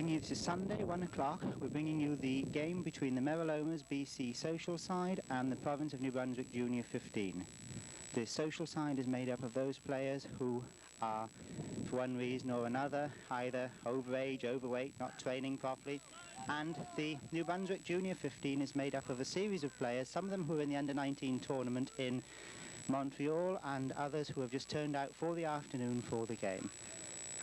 This is Sunday, 1 o'clock. We're bringing you the game between the Meraloma's BC social side and the Province of New Brunswick Junior 15. The social side is made up of those players who are, for one reason or another, either overage, overweight, not training properly, and the New Brunswick Junior 15 is made up of a series of players, some of them who are in the Under-19 tournament in Montreal and others who have just turned out for the afternoon for the game.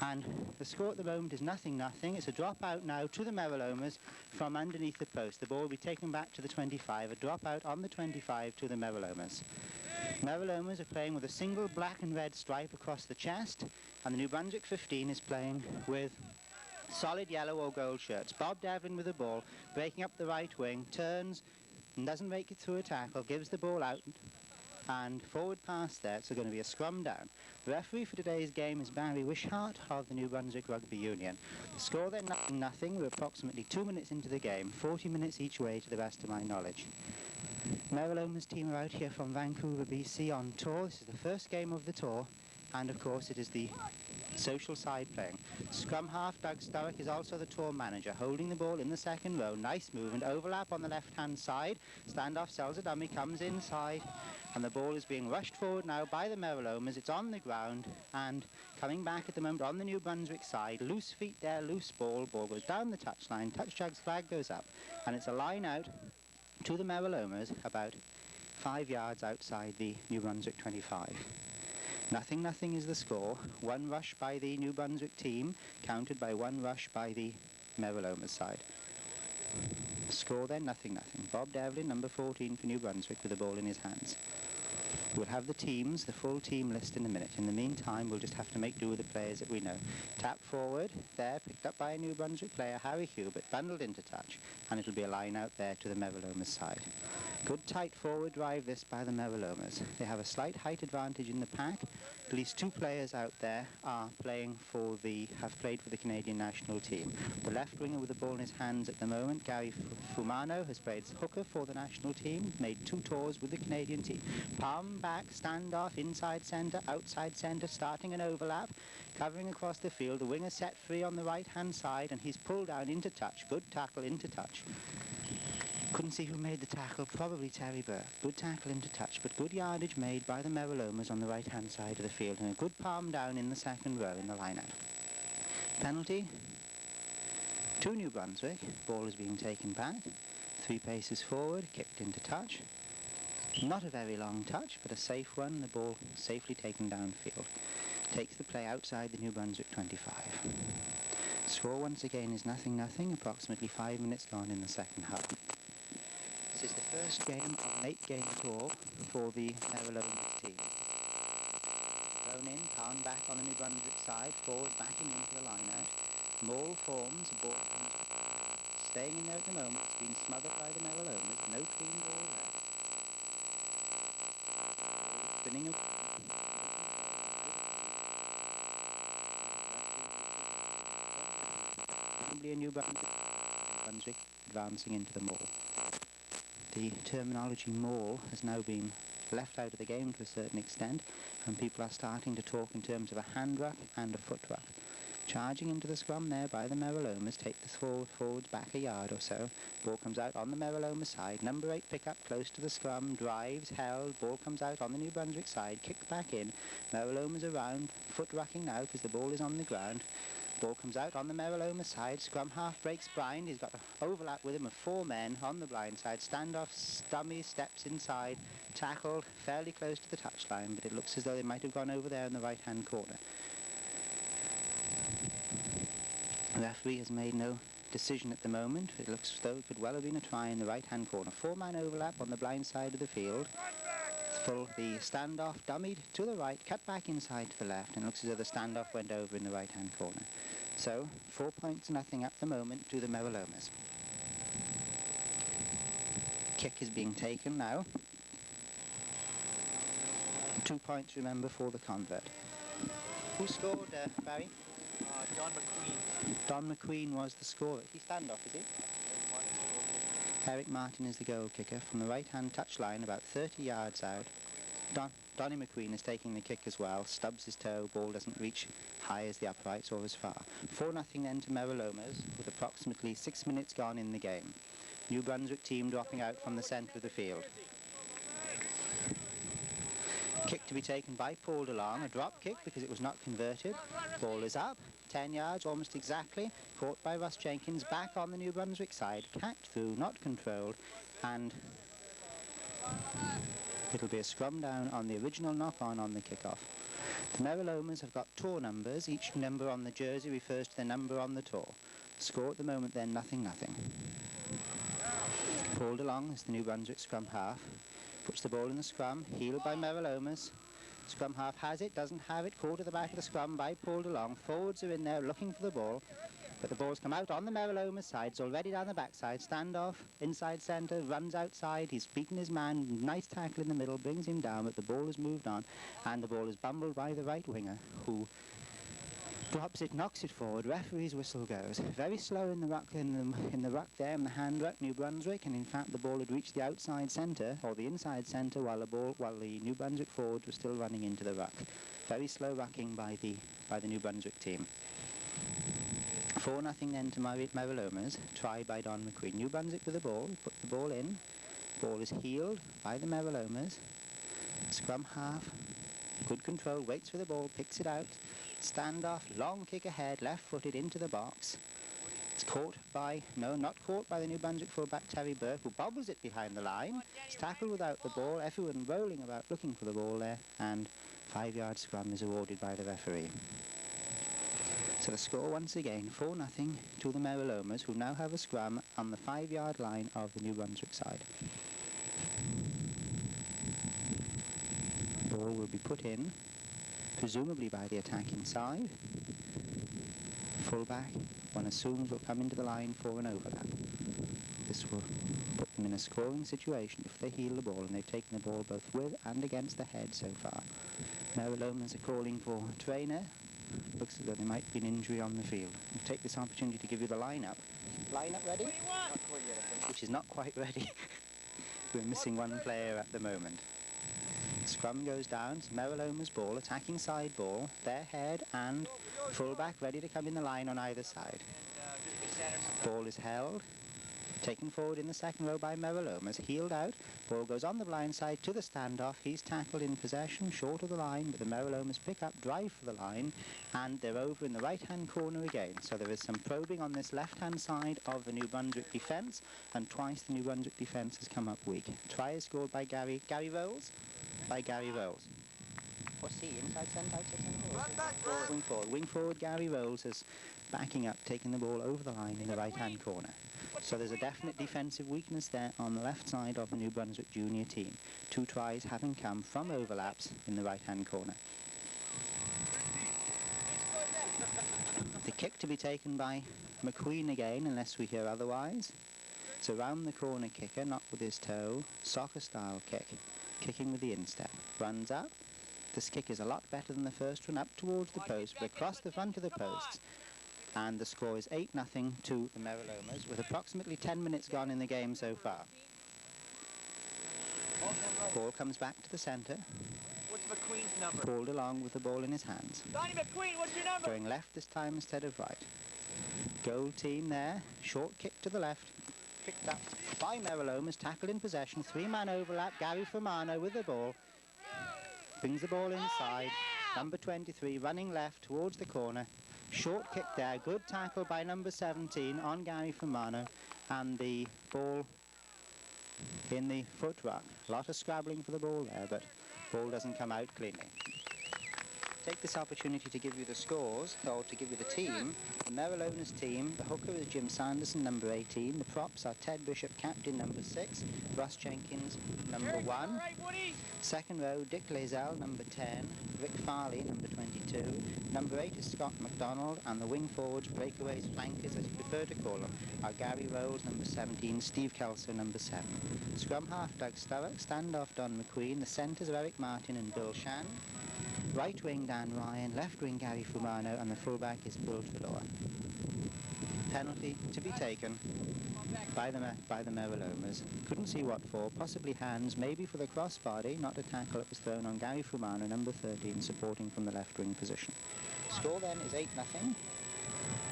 And the score at the moment is 0-0. It's a drop out now to the Meralomas from underneath the post. The ball will be taken back to the 25, a drop out on the 25 to the Meralomas. Meralomas are playing with a single black and red stripe across the chest, and the New Brunswick 15 is playing with solid yellow or gold shirts. Bob Devlin with the ball, breaking up the right wing, turns and doesn't make it through a tackle, gives the ball out and forward pass there. It's going to be a scrum down. The referee for today's game is Barry Wishart of the New Brunswick Rugby Union. The score then 0-0. We're approximately 2 minutes into the game, 40 minutes each way to the best of my knowledge. Meraloma's team are out here from Vancouver, BC on tour. This is the first game of the tour, and of course it is the social side playing. Scrum half Doug Sturrock is also the tour manager, holding the ball in the second row. Nice movement, overlap on the left hand side. Standoff sells a dummy, comes inside, and the ball is being rushed forward now by the Meralomas. It's on the ground and coming back at the moment on the New Brunswick side. Loose feet there, loose ball goes down the touchline, touch jug's flag goes up, and it's a line out to the Meralomas about 5 yards outside the New Brunswick 25. 0-0 is the score. One rush by the New Brunswick team, countered by one rush by the Meralomas side. Score then 0-0. Bob Devlin, number 14 for New Brunswick, with the ball in his hands. We'll have the teams, the full team list in a minute. In the meantime, we'll just have to make do with the players that we know. Tap forward, there, picked up by a New Brunswick player, Harry Hubert, bundled into touch, and it'll be a line out there to the Meralomas side. Good tight forward drive this by the Meralomas. They have a slight height advantage in the pack. At least two players out there are have played for the Canadian national team. The left winger with the ball in his hands at the moment, Gary Fumano, has played hooker for the national team, made 2 tours with the Canadian team. Palm back, standoff, inside centre, outside centre, starting an overlap, covering across the field. The winger set free on the right hand side, and he's pulled down into touch. Good tackle into touch. Couldn't see who made the tackle, probably Terry Burke. Good tackle into touch, but good yardage made by the Meralomas on the right hand side of the field, and a good palm down in the second row in the line-out. Penalty to New Brunswick. Ball is being taken back, 3 paces forward, kicked into touch. Not a very long touch, but a safe one. The ball safely taken downfield. Takes the play outside the New Brunswick 25. Score once again is 0-0, approximately 5 minutes gone in the second half. This is the first game of an 8-game tour for the Meraloma team. Thrown in, palm back on the New Brunswick side, forward backing into the line-out. Maul forms, the ball comes staying in there at the moment. It's been smothered by the Meralomas, no clean ball there. Spinning a New Brunswick advancing into the maul. The terminology maul has now been left out of the game to a certain extent, and people are starting to talk in terms of a hand ruck and a foot ruck. Charging into the scrum there by the Meralomas, take the forwards back a yard or so. Ball comes out on the Meraloma side. Number 8 pick up close to the scrum, drives, held. Ball comes out on the New Brunswick side, kicked back in. Meralomas around, foot rucking now because the ball is on the ground. Ball comes out on the Meraloma side. Scrum half breaks blind. He's got an overlap with him of 4 men on the blind side. Standoff, dummy, steps inside, tackled fairly close to the touchline, but it looks as though they might have gone over there in the right-hand corner. The referee has made no decision at the moment. It looks as though it could well have been a try in the right-hand corner. 4-man overlap on the blind side of the field. The standoff dummied to the right, cut back inside to the left, and it looks as though the standoff went over in the right-hand corner. So, 4 points to nothing at the moment to the Meralomas. Kick is being taken now. 2 points, remember, for the convert. Who scored, Barry? Don McQueen. Don McQueen was the scorer. Is he standoff, is he? Eric Martin is the goal kicker from the right-hand touchline, about 30 yards out. Don. Donnie McQueen is taking the kick as well, stubs his toe, ball doesn't reach high as the uprights or as far. 4-0 then to Meralomas, with approximately 6 minutes gone in the game. New Brunswick team dropping out from the centre of the field. Kick to be taken by Paul DeLong, a drop kick because it was not converted. Ball is up, 10 yards almost exactly, caught by Russ Jenkins, back on the New Brunswick side, cacked through, not controlled, and it'll be a scrum down on the original knock-on the kick-off. The Meralomas have got tour numbers. Each number on the jersey refers to the number on the tour. Score at the moment then 0-0. Paul DeLong is the New Brunswick scrum half. Puts the ball in the scrum, heeled by Meralomas. Scrum half has it, doesn't have it, caught at the back of the scrum by Paul DeLong. Forwards are in there looking for the ball, but the ball's come out on the Meralomas side. It's already down the backside. Standoff, inside centre, runs outside. He's beaten his man. Nice tackle in the middle, brings him down, but the ball has moved on, and the ball is bumbled by the right winger, who drops it, knocks it forward. Referee's whistle goes. Very slow in the ruck, in the ruck there, in the hand ruck, New Brunswick, and in fact the ball had reached the outside centre, or the inside centre, while the New Brunswick forwards were still running into the ruck. Very slow rucking by the New Brunswick team. 4-0 then to Meralomas, tried by Don McQueen. New Brunswick with the ball, put the ball in. Ball is heeled by the Meralomas. Scrum half, good control, waits for the ball, picks it out. Standoff, long kick ahead, left-footed into the box. It's caught by, no, not caught by the New Brunswick fullback Terry Burke, who bobbles it behind the line. It's tackled without the ball, everyone rolling about looking for the ball there, and 5-yard scrum is awarded by the referee. So the score once again, 4-0 to the Meralomas, who now have a scrum on the 5-yard line of the New Brunswick side. Ball will be put in, presumably by the attacking side. Fullback, one assumes, will come into the line for an overlap. This will put them in a scoring situation if they heel the ball, and they've taken the ball both with and against the head so far. Meralomas are calling for a trainer. Looks as though there might be an injury on the field. We'll take this opportunity to give you the line-up. Line-up ready? Which is not quite ready. We're missing one player at the moment. Scrum goes down, it's Meraloma's ball, attacking side ball, their head and fullback ready to come in the line on either side. Ball is held, taken forward in the second row by Meraloma's, heeled out, ball goes on the blind side to the standoff. He's tackled in possession, short of the line, but the Meralomas pick up, drive for the line, and they're over in the right-hand corner again. So there is some probing on this left-hand side of the New Brunswick defence, and twice the New Brunswick defence has come up weak. Try is scored by Gary Rolls. What's he, inside centre, outside centre? Run back, run! Wing forward. Wing forward, Gary Rolls is backing up, taking the ball over the line in the right-hand corner. So there's a definite defensive weakness there on the left side of the New Brunswick junior team. 2 tries having come from overlaps in the right-hand corner. The kick to be taken by McQueen again, unless we hear otherwise. It's a round the corner kicker, not with his toe, soccer-style kick. Kicking with the instep. Runs up. This kick is a lot better than the first one, up towards the post, but across the front of the posts. And the score is 8-0 to the Meralomas, with approximately 10 minutes gone in the game so far. Ball comes back to the centre. What's McQueen's number? Pulled along with the ball in his hands. Donnie McQueen, what's your number? Going left this time instead of right. Goal team there. Short kick to the left. Picked up by Meralomas, tackled in possession. 3-man overlap. Gary Fermano with the ball. Brings the ball inside. Number 23 running left towards the corner. Short kick there. Good tackle by number 17 on Gary Fermano. And the ball in the foot ruck. A lot of scrabbling for the ball there, but ball doesn't come out cleanly. Take this opportunity to give you the scores, or to give you the team. The Meralomas team, the hooker is Jim Sanderson, number 18. The props are Ted Bishop, captain, number 6. Russ Jenkins, number 1. Second row, Dick Lazell, number 10. Rick Farley, number 22. Number 8 is Scott MacDonald, and the wing forwards, breakaways, flankers, as you prefer to call them, are Gary Rolls, number 17, Steve Kelso, number 7. Scrum half, Doug Sturrock. Standoff, Don McQueen. The centres are Eric Martin and Bill Shan. Right wing, Dan Ryan. Left wing, Gary Fumano. And the fullback is Bill Trelaw. Penalty to be taken by the Meralomas. Couldn't see what for, possibly hands, maybe for the crossbody, not a tackle that was thrown on Gary Fumano, number 13, supporting from the left wing position. Score then is 8-0.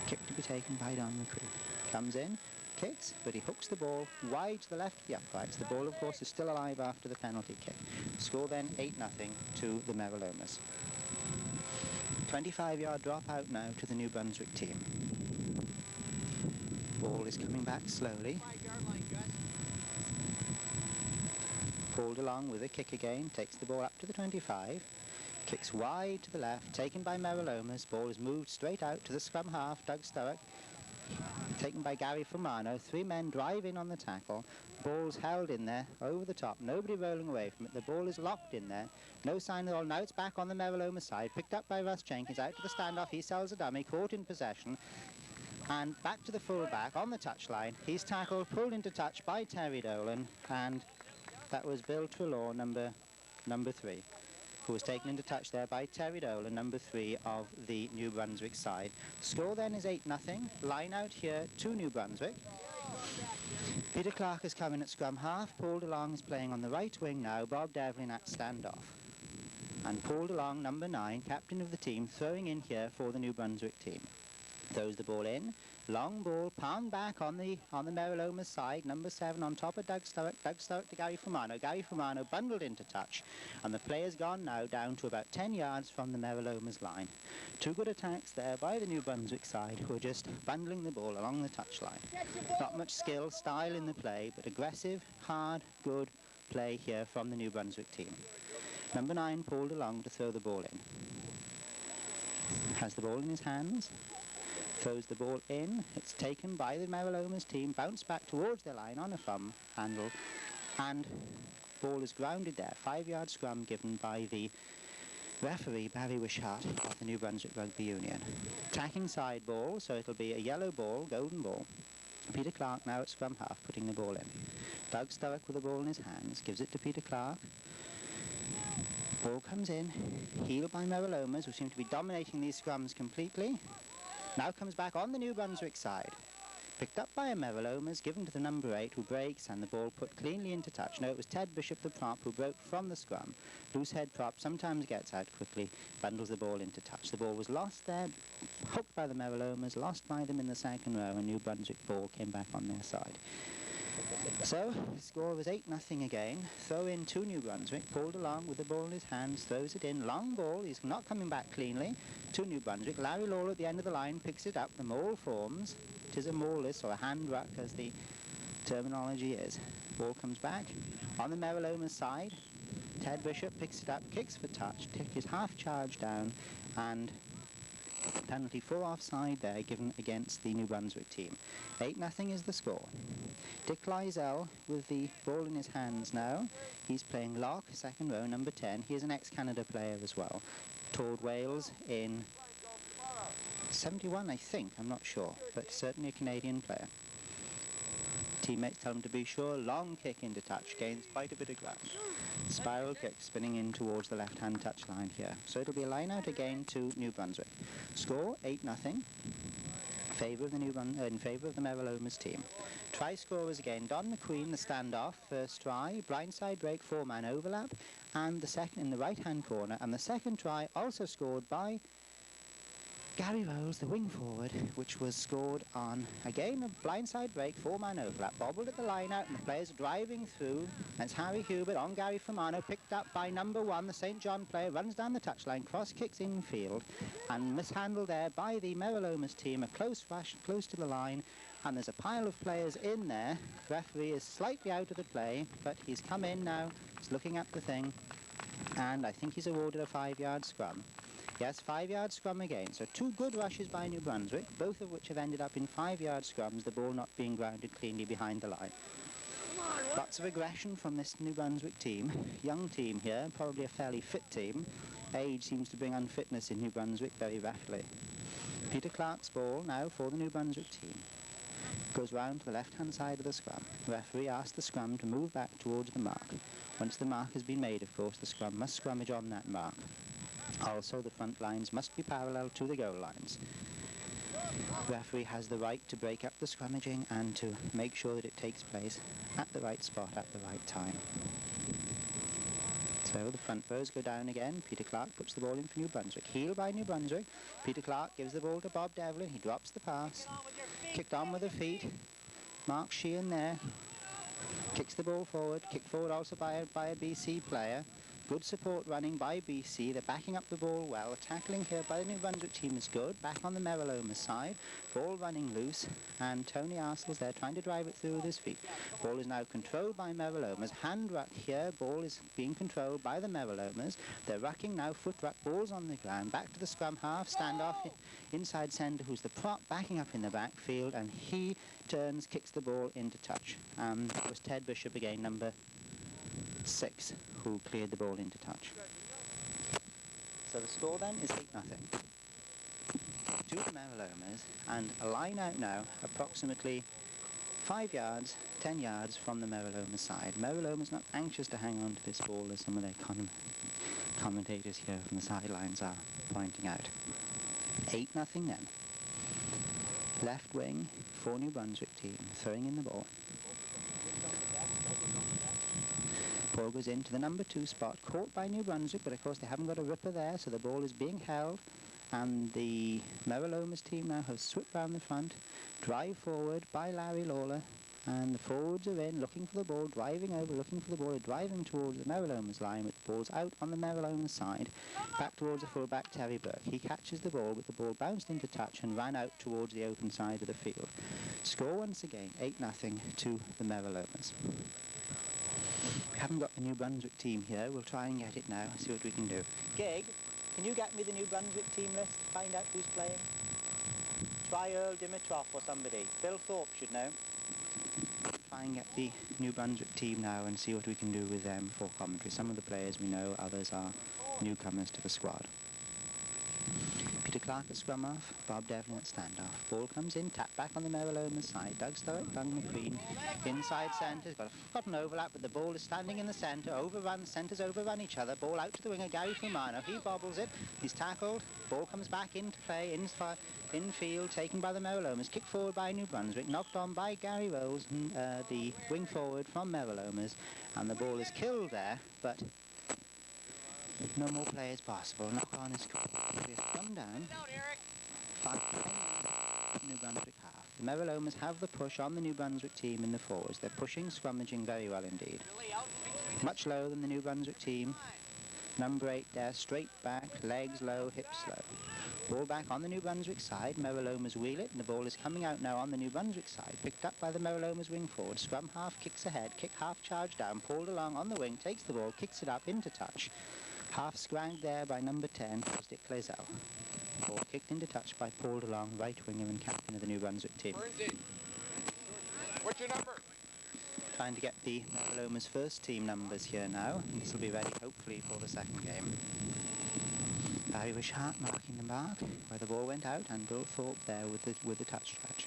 Kick to be taken by Don McCree. Comes in, kicks, but he hooks the ball wide to the left of the uprights. The ball, of course, is still alive after the penalty kick. Score then 8-0 to the Meralomas. 25-yard drop out now to the New Brunswick team. Ball is coming back slowly. Pulled along with a kick again, takes the ball up to the 25. Kicks wide to the left, taken by Meralomas. Ball is moved straight out to the scrum half, Doug Sturrock. Taken by Gary Fumano. 3 men drive in on the tackle. Ball's held in there, over the top. Nobody rolling away from it. The ball is locked in there. No sign at all. Now it's back on the Meraloma side. Picked up by Russ Jenkins. Out to the standoff. He sells a dummy. Caught in possession. And back to the full-back on the touchline. He's tackled, pulled into touch by Terry Dolan. And that was Bill Trelaw, number 3. Who was taken into touch there by Terry Dolan, number 3 of the New Brunswick side. Score then is 8-0. Line out here to New Brunswick. Peter Clark is coming at scrum half. Pulled along is playing on the right wing now. Bob Devlin at standoff. And pulled along, number 9, captain of the team, throwing in here for the New Brunswick team. Throws the ball in. Long ball, palmed back on the Meralomas side. Number 7 on top of Doug Sturrock. Doug Sturrock to Gary Fumano. Gary Fumano bundled into touch. And the player's gone now down to about 10 yards from the Meralomas line. 2 good attacks there by the New Brunswick side, who are just bundling the ball along the touchline. Not much skill, style in the play, but aggressive, hard, good play here from the New Brunswick team. Number 9 pulled along to throw the ball in. Has the ball in his hands. Throws the ball in. It's taken by the Meralomas team, bounced back towards their line on a thumb handle, and ball is grounded there. 5-yard scrum given by the referee, Barry Wishart, of the New Brunswick Rugby Union. Attacking side ball, so it'll be a yellow ball, golden ball. Peter Clark now at scrum half, putting the ball in. Doug Sturrock with the ball in his hands, gives it to Peter Clark. Ball comes in, heeled by Meralomas, who seem to be dominating these scrums completely. Now comes back on the New Brunswick side. Picked up by a Meralomas, given to the number 8, who breaks, and the ball put cleanly into touch. No, it was Ted Bishop, the prop, who broke from the scrum. Loose head prop sometimes gets out quickly, bundles the ball into touch. The ball was lost there, hooked by the Meralomas, lost by them in the second row, and New Brunswick ball came back on their side. So, the score was 8-0 again. Throw in to New Brunswick, pulled along with the ball in his hands, throws it in. Long ball, he's not coming back cleanly to New Brunswick. Larry Lawler at the end of the line picks it up. The maul forms. It is a maul-less, or a hand ruck as the terminology is. Ball comes back on the Meralomas side. Ted Bishop picks it up, kicks for touch, takes his half charge down, and penalty for offside there given against the New Brunswick team. 8-0 is the score. Dick Lysell with the ball in his hands now. He's playing lock, second row, number 10. He is an ex-Canada player as well. Toured Wales in 71, I think, I'm not sure, but certainly a Canadian player. Teammates tell him to be sure. Long kick into touch, gains quite a bit of ground. Spiral kick spinning in towards the left-hand touch line here. So it'll be a line out again to New Brunswick. Score 8-0 in favour of the Meralomas team. Try scorers again. Don McQueen, the standoff, first try. Blindside break, 4-man overlap, and the second in the right-hand corner. And the second try also scored by Gary Rose, the wing forward, which was scored on, again, a blindside break, 4-man overlap. Bobbled at the line out, and the players are driving through. That's Harry Hubert on Gary Fumano, picked up by number 1, the St. John player, runs down the touchline, cross kicks infield, and mishandled there by the Meralomas team. A close rush, close to the line, and there's a pile of players in there. The referee is slightly out of the play, but he's come in now, he's looking at the thing, and I think he's awarded a 5-yard scrum. Yes, 5-yard scrum again. So 2 good rushes by New Brunswick, both of which have ended up in 5-yard scrums, the ball not being grounded cleanly behind the line. Lots of aggression from this New Brunswick team. Young team here, probably a fairly fit team. Age seems to bring unfitness in New Brunswick very rapidly. Peter Clark's ball now for the New Brunswick team. Goes round to the left-hand side of the scrum. The referee asks the scrum to move back towards the mark. Once the mark has been made, of course, the scrum must scrummage on that mark. Also, the front lines must be parallel to the goal lines. The referee has the right to break up the scrummaging and to make sure that it takes place at the right spot at the right time. So the front rows go down again. Peter Clark puts the ball in for New Brunswick. Heel by New Brunswick. Peter Clark gives the ball to Bob Devlin. He drops the pass. Kicked on with the feet. Mark Sheehan there. Kicks the ball forward. Kicked forward also by a BC player. Good support running by BC. They're backing up the ball well. The tackling here by the New Brunswick team is good. Back on the Meraloma side. Ball running loose. And Tony Arsel's there trying to drive it through with his feet. Ball is now controlled by Meralomas. Hand ruck here. Ball is being controlled by the Meralomas. They're rucking now. Foot ruck. Ball's on the ground. Back to the scrum half. Standoff inside centre, who's the prop, backing up in the backfield. And he turns, kicks the ball into touch. That was Ted Bishop again, number 6, who cleared the ball into touch. So the score then is 8-0 to the Meralomas, and a line out now approximately 5 yards, 10 yards from the Meraloma side. Meraloma's not anxious to hang on to this ball, as some of their commentators here from the sidelines are pointing out. 8-0 then. Left wing for New Brunswick team, throwing in the ball. Ball goes into the number 2 spot, caught by New Brunswick, but of course they haven't got a ripper there, so the ball is being held, and the Meralomas team now has swept round the front, drive forward by Larry Lawler, and the forwards are in, looking for the ball, driving over, looking for the ball, driving towards the Meralomas line, with the ball's out on the Meralomas side, back towards the full-back Terry Burke. He catches the ball, but the ball bounced into touch and ran out towards the open side of the field. Score once again, 8-0 to the Meralomas. We haven't got the New Brunswick team here. We'll try and get it now, see what we can do. Gig, can you get me the New Brunswick team list, find out who's playing? Try Earl Dimitrov or somebody. Bill Thorpe should know. Try and get the New Brunswick team now and see what we can do with them for commentary. Some of the players we know, others are newcomers to the squad. Peter Clark at scrum half, Bob Devlin at standoff. Ball comes in, tap back on the Meralomas side. Doug Sturrock, Doug McQueen, inside centre. Got an overlap, but the ball is standing in the centre. Overrun, centres overrun each other. Ball out to the winger, Gary Fumano. He bobbles it. He's tackled. Ball comes back into play, infield, taken by the Meralomas. Kicked forward by New Brunswick. Knocked on by Gary Rose, the wing forward from Meralomas. And the ball is killed there, but no more players possible. Knock on is come down. 5 New Brunswick half. The Meralomas have the push on the New Brunswick team in the forwards. They're pushing, scrummaging very well indeed. Much lower than the New Brunswick team. Number 8 there, straight back, legs low, hips low. Ball back on the New Brunswick side. Meralomas wheel it, and the ball is coming out now on the New Brunswick side. Picked up by the Meralomas wing forward. Scrum half kicks ahead, kick half charge down, pulled along on the wing, takes the ball, kicks it up into touch. Half scragged there by number 10, Dick Clazel. Ball kicked into touch by Paul DeLong, right winger and captain of the New Brunswick team. What's your number? Trying to get the Meralomas first team numbers here now. And this will be ready hopefully for the second game. Barry Wishart marking the mark where the ball went out, and Bill Thorpe there with the touch judge.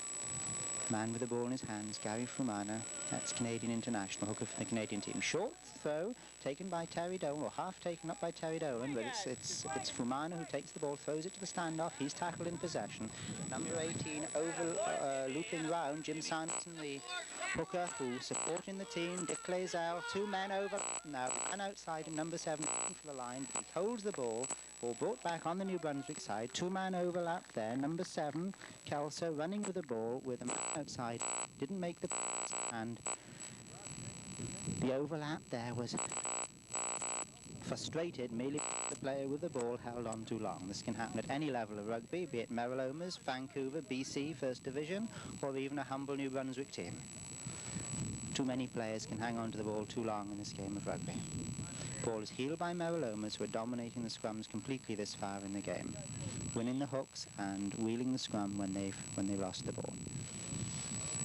Man with the ball in his hands, Gary Fumano. That's Canadian international, hooker for the Canadian team. Short throw taken by Terry Dolan, or half taken up by Terry Dolan, but it's Fumano who takes the ball, throws it to the standoff. He's tackled in possession. Number 18 over looping round, Jim Sanderson, the hooker who's supporting the team. Dick Clazel, 2 men over now, and outside him, number 7 for the line, but he holds the ball. Ball brought back on the New Brunswick side. 2-man overlap there. Number 7, Kelso, running with the ball with a man outside. Didn't make the pass, and the overlap there was frustrated merely because the player with the ball held on too long. This can happen at any level of rugby, be it Meralomas, Vancouver, BC, First Division, or even a humble New Brunswick team. Too many players can hang on to the ball too long in this game of rugby. Ball is heeled by Meralomas, who are dominating the scrums completely this far in the game, winning the hooks and wheeling the scrum when they've lost the ball.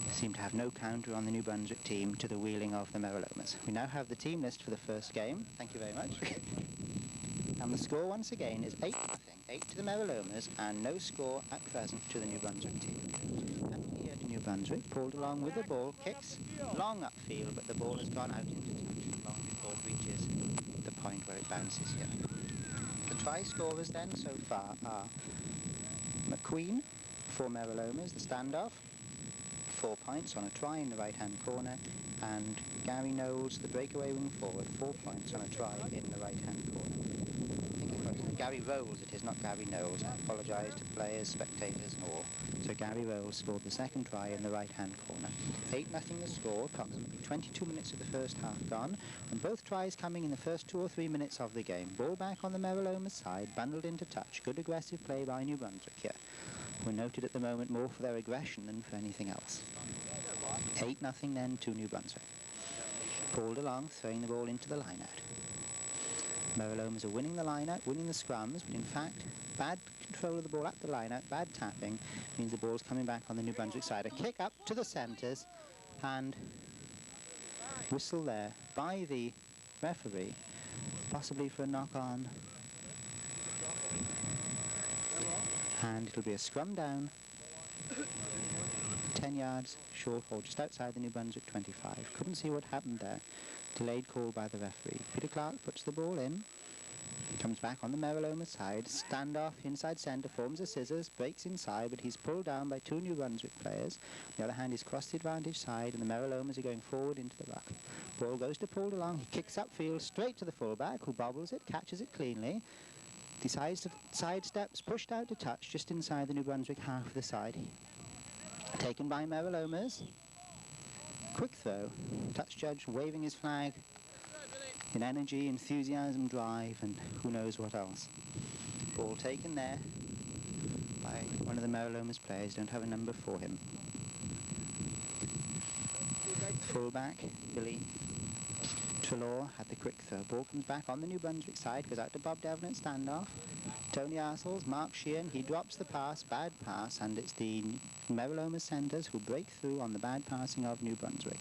They seem to have no counter on the New Brunswick team to the wheeling of the Meralomas. We now have the team list for the first game. Thank you very much. And the score once again is 8-0, 8 to the Meralomas, and no score at present to the New Brunswick team. And here to New Brunswick, pulled along with the ball, kicks long upfield, but the ball has gone out into touch long before it reaches the point where it bounces here. The try scorers then so far are McQueen for Meralomas, the standoff. 4 points on a try in the right-hand corner, and Gary Knowles, the breakaway wing forward, 4 points on a try in the right-hand corner. I think it was Gary Rolls, it is not Gary Knowles. I apologise to players, spectators and all. So Gary Rolls scored the second try in the right-hand corner. 8-0 the score, approximately 22 minutes of the first half gone, and both tries coming in the first 2 or 3 minutes of the game. Ball back on the Meraloma side, bundled into touch. Good aggressive play by New Brunswick here. We're noted at the moment more for their aggression than for anything else. 8-0 then to New Brunswick. Pulled along, throwing the ball into the line-out. Meralomas are winning the line-out, winning the scrums, but in fact, bad control of the ball at the line-out, bad tapping, means the ball's coming back on the New Brunswick side. A kick up to the centres, and whistle there by the referee, possibly for a knock-on. And it'll be a scrum down, 10 yards short or just outside the New Brunswick 25. Couldn't see what happened there. Delayed call by the referee. Peter Clark puts the ball in, comes back on the Meraloma side, standoff inside centre, forms a scissors, breaks inside, but he's pulled down by 2 New Brunswick players. On the other hand, he's crossed the advantage side, and the Meralomas are going forward into the ruck. Ball goes to pulled along, he kicks upfield straight to the fullback, who bobbles it, catches it cleanly, decides to sidesteps, pushed out to touch just inside the New Brunswick half of the side. Taken by Meralomas. Quick throw. Touch judge waving his flag in energy, enthusiasm, drive, and who knows what else. Ball taken there by one of the Meralomas players. Don't have a number for him. Fullback, Billy Trelaw had the quick throw. Ball comes back on the New Brunswick side, goes out to Bob Devlin at standoff. Tony Arsells, Mark Sheehan, he drops the pass, bad pass, and it's the Meraloma centres who break through on the bad passing of New Brunswick.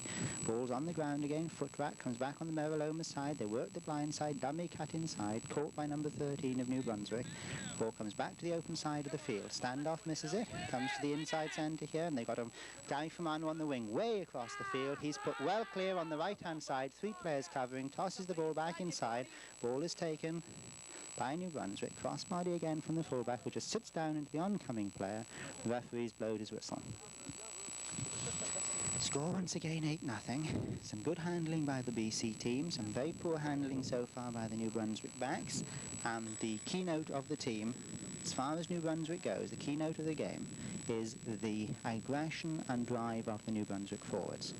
Ball's on the ground again, foot rack, comes back on the Meraloma side, they work the blind side, dummy cut inside, caught by number 13 of New Brunswick. Ball comes back to the open side of the field, standoff misses it, comes to the inside centre here, and they got a Gary Fermano on the wing, way across the field. He's put well clear on the right-hand side, 3 players covering, tosses the ball back inside, ball is taken by New Brunswick, crossbody again from the fullback, who just sits down into the oncoming player. The referee's blowed his whistle. Score once again 8-0. Some good handling by the BC team, some very poor handling so far by the New Brunswick backs, and the keynote of the team, as far as New Brunswick goes, the keynote of the game is the aggression and drive of the New Brunswick forwards.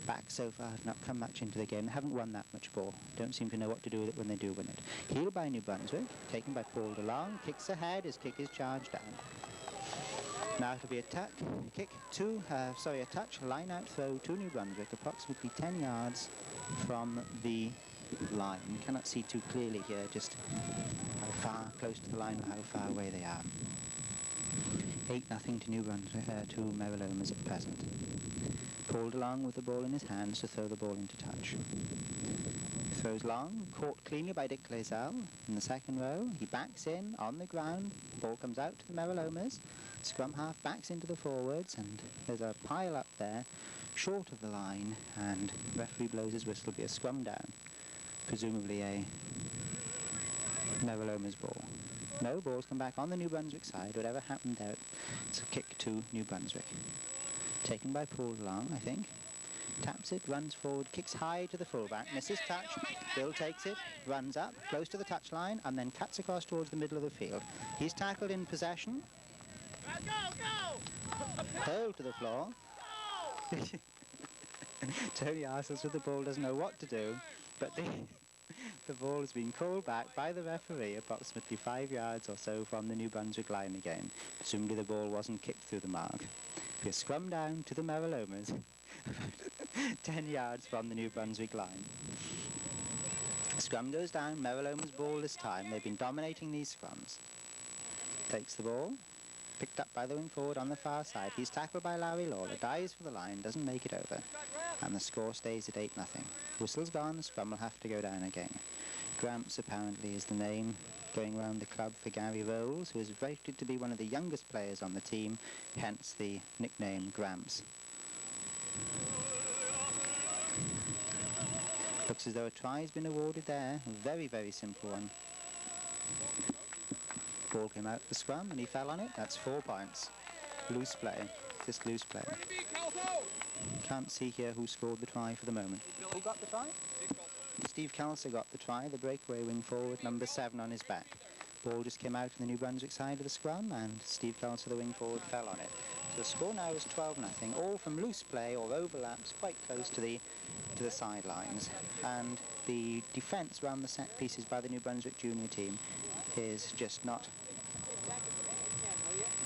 Backs so far have not come much into the game. They haven't won that much ball. Don't seem to know what to do with it when they do win it. Healed by New Brunswick, taken by Paul DeLong, kicks ahead, his kick is charged down. Now it'll be a touch, line out throw to New Brunswick, approximately 10 yards from the line. You cannot see too clearly here just how far close to the line or how far away they are. 8-0 to New Brunswick, to Meralomas at present. Pulled along with the ball in his hands to throw the ball into touch. Throws long, caught cleanly by Dick Glazel in the second row. He backs in on the ground. Ball comes out to the Meralomas. Scrum half backs into the forwards, and there's a pile up there short of the line, and referee blows his whistle. Be a scrum down, presumably a Meralomas ball. No, balls come back on the New Brunswick side. Whatever happened there, it's a kick to New Brunswick. Taken by Paul Long, I think. Taps it, runs forward, kicks high to the fullback, misses touch. Bill takes it, runs up, close to the touchline, and then cuts across towards the middle of the field. He's tackled in possession. Hurled to the floor. Tony Arsells with the ball doesn't know what to do, but the ball has been called back by the referee approximately 5 yards or so from the New Brunswick line again. Presumably the ball wasn't kicked through the mark. Be a scrum down to the Meralomas, 10 yards from the New Brunswick line. Scrum goes down, Meralomas ball this time. They've been dominating these scrums. Takes the ball, picked up by the wing forward on the far side. He's tackled by Larry Lawler, dives for the line, doesn't make it over, and the score stays at 8-0. Whistle's gone, the scrum will have to go down again. Gramps apparently is the name going around the club for Gary Rolls, who is rated to be one of the youngest players on the team, hence the nickname Gramps. Looks as though a try has been awarded there, a very, very simple one. Ball came out the scrum and he fell on it, that's 4 points. Loose play, just loose play. Can't see here who scored the try for the moment. Who got the try? Steve Kelso got the try, the breakaway wing forward, number 7 on his back. Ball just came out on the New Brunswick side of the scrum, and Steve Kelso, the wing forward, fell on it. So the score now is 12-0, all from loose play or overlaps quite close to the sidelines. And the defence around the set pieces by the New Brunswick junior team is just not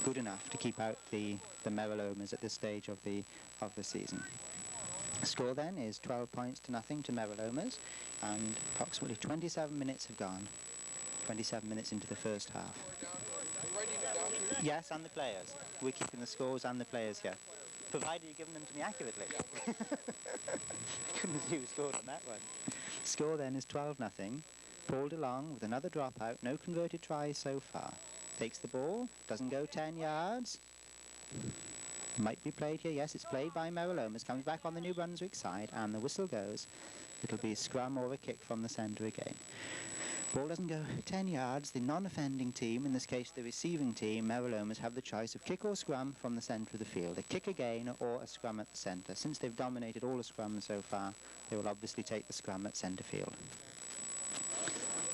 good enough to keep out the Meralomas at this stage of the season. The score then is 12 points to nothing to Meralomas, and approximately 27 minutes have gone. 27 minutes into the first half. Yes, and the players. We're keeping the scores and the players here, provided you're giving them to me accurately. Couldn't see who scored on that one. Score then is 12-0. Paul DeLong with another dropout, no converted tries so far. Takes the ball, doesn't go 10 yards. Might be played here, yes, it's played by Meralomas, comes back on the New Brunswick side, and the whistle goes. It'll be a scrum or a kick from the centre again. Ball doesn't go 10 yards. The non-offending team, in this case the receiving team, Meralomas, have the choice of kick or scrum from the centre of the field. A kick again or a scrum at the centre. Since they've dominated all the scrums so far, they will obviously take the scrum at centre field.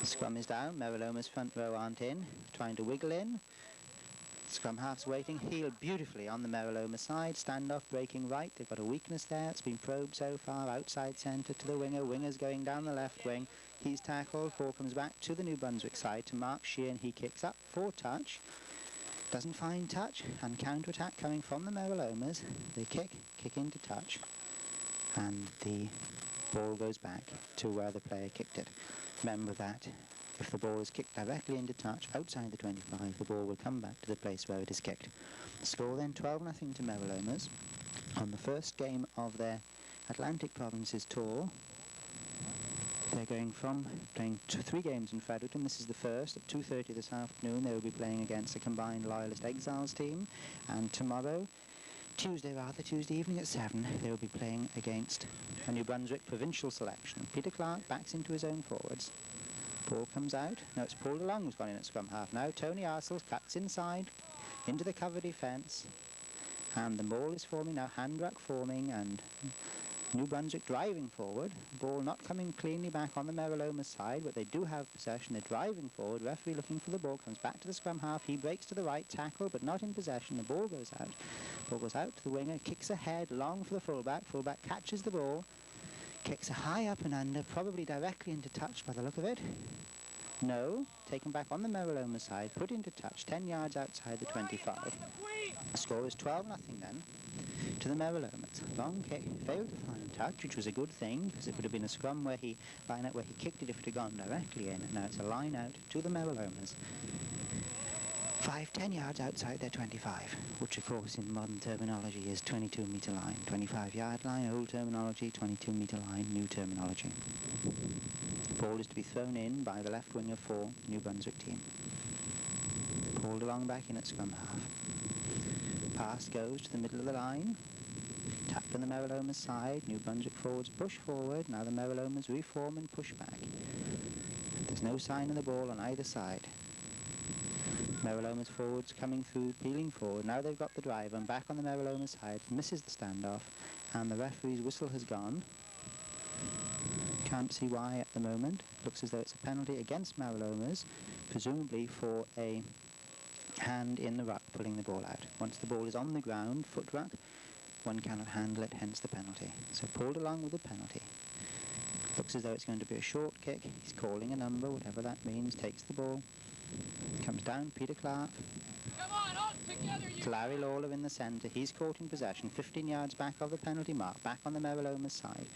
The scrum is down. Meralomas front row aren't in, trying to wiggle in. Scrum half's waiting, heeled beautifully on the Meraloma side, standoff breaking right. They've got a weakness there, it's been probed so far, outside centre to the winger, winger's going down the left wing, he's tackled, ball comes back to the New Brunswick side to Mark Sheehan, he kicks up for touch, doesn't find touch, and counter-attack coming from the Meralomas. They kick into touch, and the ball goes back to where the player kicked it. Remember that if the ball is kicked directly into touch outside the 25, the ball will come back to the place where it is kicked. Score then 12-0 to Meralomas on the first game of their Atlantic Provinces tour. They're going from playing 3 games in Fredericton. This is the first. At 2:30 this afternoon they will be playing against a combined Loyalist Exiles team, and tomorrow, Tuesday evening at 7, they will be playing against a New Brunswick provincial selection. Peter Clark backs into his own forwards. Ball comes out. No, it's Paul DeLong who's gone in at scrum half now. Tony Arseles cuts inside into the cover defence, and the ball is forming now. Hand ruck forming, and New Brunswick driving forward. Ball not coming cleanly back on the Meraloma side, but they do have possession. They're driving forward. Referee looking for the ball, comes back to the scrum half. He breaks to the right, tackle, but not in possession. The ball goes out. Ball goes out to the winger, kicks ahead, long for the fullback. Fullback catches the ball, kicks a high up and under, probably directly into touch by the look of it. No, taken back on the Meraloma side, put into touch, 10 yards outside the 25. The score is 12-0 then to the Meralomas. Long kick, failed to find touch, which was a good thing, because it would have been a scrum line out where he kicked it if it had gone directly in, and now it's a line out to the Meralomas. 10 yards outside their 25, which of course in modern terminology is 22-metre line. 25-yard line, old terminology, 22-metre line, new terminology. Ball is to be thrown in by the left winger for New Brunswick team. Pulled along back in at scrum half. Pass goes to the middle of the line. Tapped on the Meralomas side. New Brunswick forwards push forward. Now the Meralomas reform and push back. There's no sign of the ball on either side. Meralomas forwards coming through, peeling forward. Now they've got the drive, and back on the Meralomas side, misses the standoff, and the referee's whistle has gone. Can't see why at the moment. Looks as though it's a penalty against Meralomas, presumably for a hand in the ruck, pulling the ball out. Once the ball is on the ground, foot ruck, one cannot handle it, hence the penalty. So pulled along with the penalty. Looks as though it's going to be a short kick. He's calling a number, whatever that means, takes the ball. Comes down, Peter Clark. Come on together, you. To Larry Lawler in the centre. He's caught in possession, 15 yards back of the penalty mark, back on the Meralomas side.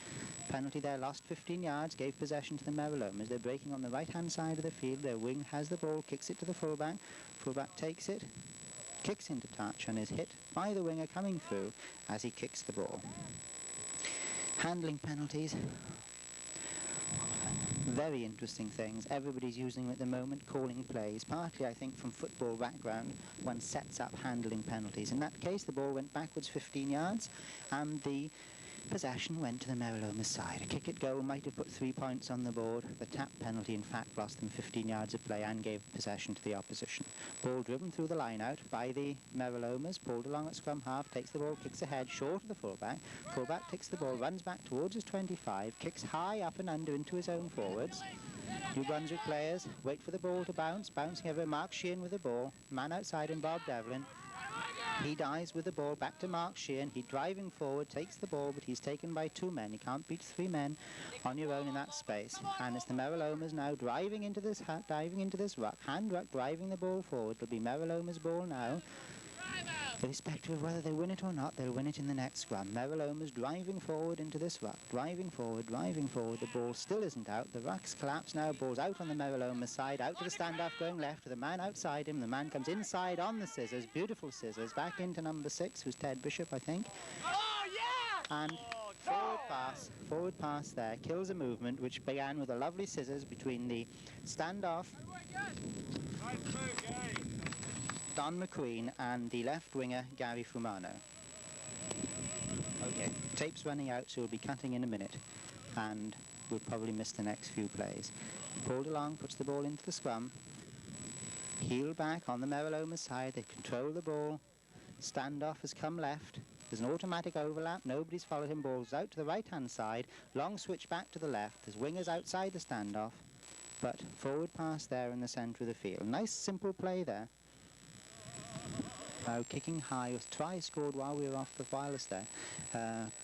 Penalty there, lost 15 yards, gave possession to the Meralomas. They're breaking on the right-hand side of the field. Their wing has the ball, kicks it to the fullback. Fullback takes it, kicks into touch, and is hit by the winger coming through as he kicks the ball. Handling penalties. Very interesting things. Everybody's using them at the moment, calling plays. Partly, I think, from football background, one sets up handling penalties. In that case, the ball went backwards 15 yards, and the Possession went to the Meraloma's side. A kick at goal might have put 3 points on the board. The tap penalty, in fact, lost them 15 yards of play and gave possession to the opposition. Ball driven through the line-out by the Meralomas, pulled along at scrum half, takes the ball, kicks ahead, short of the fullback. Fullback takes the ball, runs back towards his 25, kicks high up and under into his own forwards. New Brunswick players wait for the ball to bounce, bouncing over Mark Sheehan with the ball. Man outside him, Bob Devlin. He dives with the ball back to Mark Sheehan. He driving forward, takes the ball, but he's taken by 2 men. You can't beat 3 men on your own in that space. And it's the Meralomas now driving into this ruck, hand ruck, driving the ball forward. It'll be Meraloma's ball now. Irrespective of whether they win it or not, they'll win it in the next scrum. Meraloma's driving forward into this ruck, driving forward. The ball still isn't out. The ruck's collapsed now. Ball's out on the Meraloma's side, out to the standoff going left with the man outside him. The man comes inside on the scissors, beautiful scissors, back into number 6, who's Ted Bishop, I think. Oh, yeah! And forward pass there, kills a movement which began with a lovely scissors between the standoff Don McQueen and the left winger Gary Fumano. Okay, tape's running out, so we'll be cutting in a minute, and we'll probably miss the next few plays. Pulled along, puts the ball into the scrum. Heel back on the Meraloma's side, they control the ball. Standoff has come left. There's an automatic overlap, nobody's followed him. Ball's out to the right-hand side. Long switch back to the left. There's wingers outside the standoff, but forward pass there in the centre of the field. Nice simple play there. Now kicking high, was try scored while we were off the wireless there.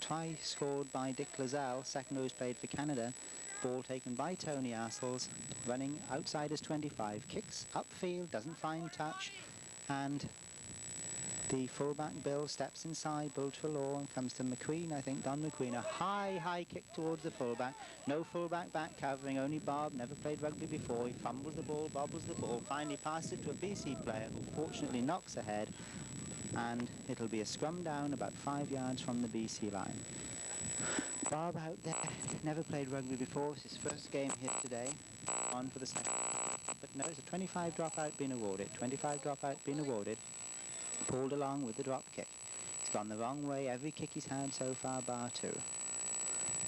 Try scored by Dick Lazelle, second who's played for Canada. Ball taken by Tony Arsells, running outside his 25, kicks upfield, doesn't find touch, and the fullback Bill steps inside, Bill Trelaw, and comes to McQueen, I think, Don McQueen. A high kick towards the fullback. No fullback back covering, only Bob, never played rugby before. He fumbles the ball, bobbles the ball, finally passes it to a BC player who fortunately knocks ahead, and it'll be a scrum down about 5 yards from the BC line. Bob out there, never played rugby before, it's his first game here today, on for the second. But no, it's a 25 dropout being awarded, pulled along with the drop kick. It's gone the wrong way every kick he's had so far, bar 2.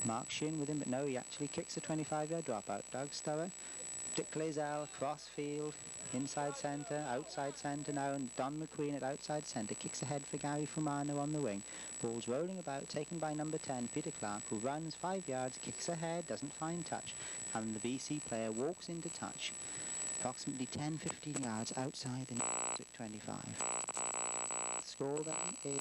Mark Sheehan with him, but no, he actually kicks a 25-yard dropout. Doug Sturrow, Dick Lazelle, cross field, inside centre, outside centre now, and Don McQueen at outside centre, kicks ahead for Gary Fumano on the wing. Ball's rolling about, taken by number 10, Peter Clark, who runs 5 yards, kicks ahead, doesn't find touch, and the BC player walks into touch, approximately 10-15 yards outside the 25. Score then is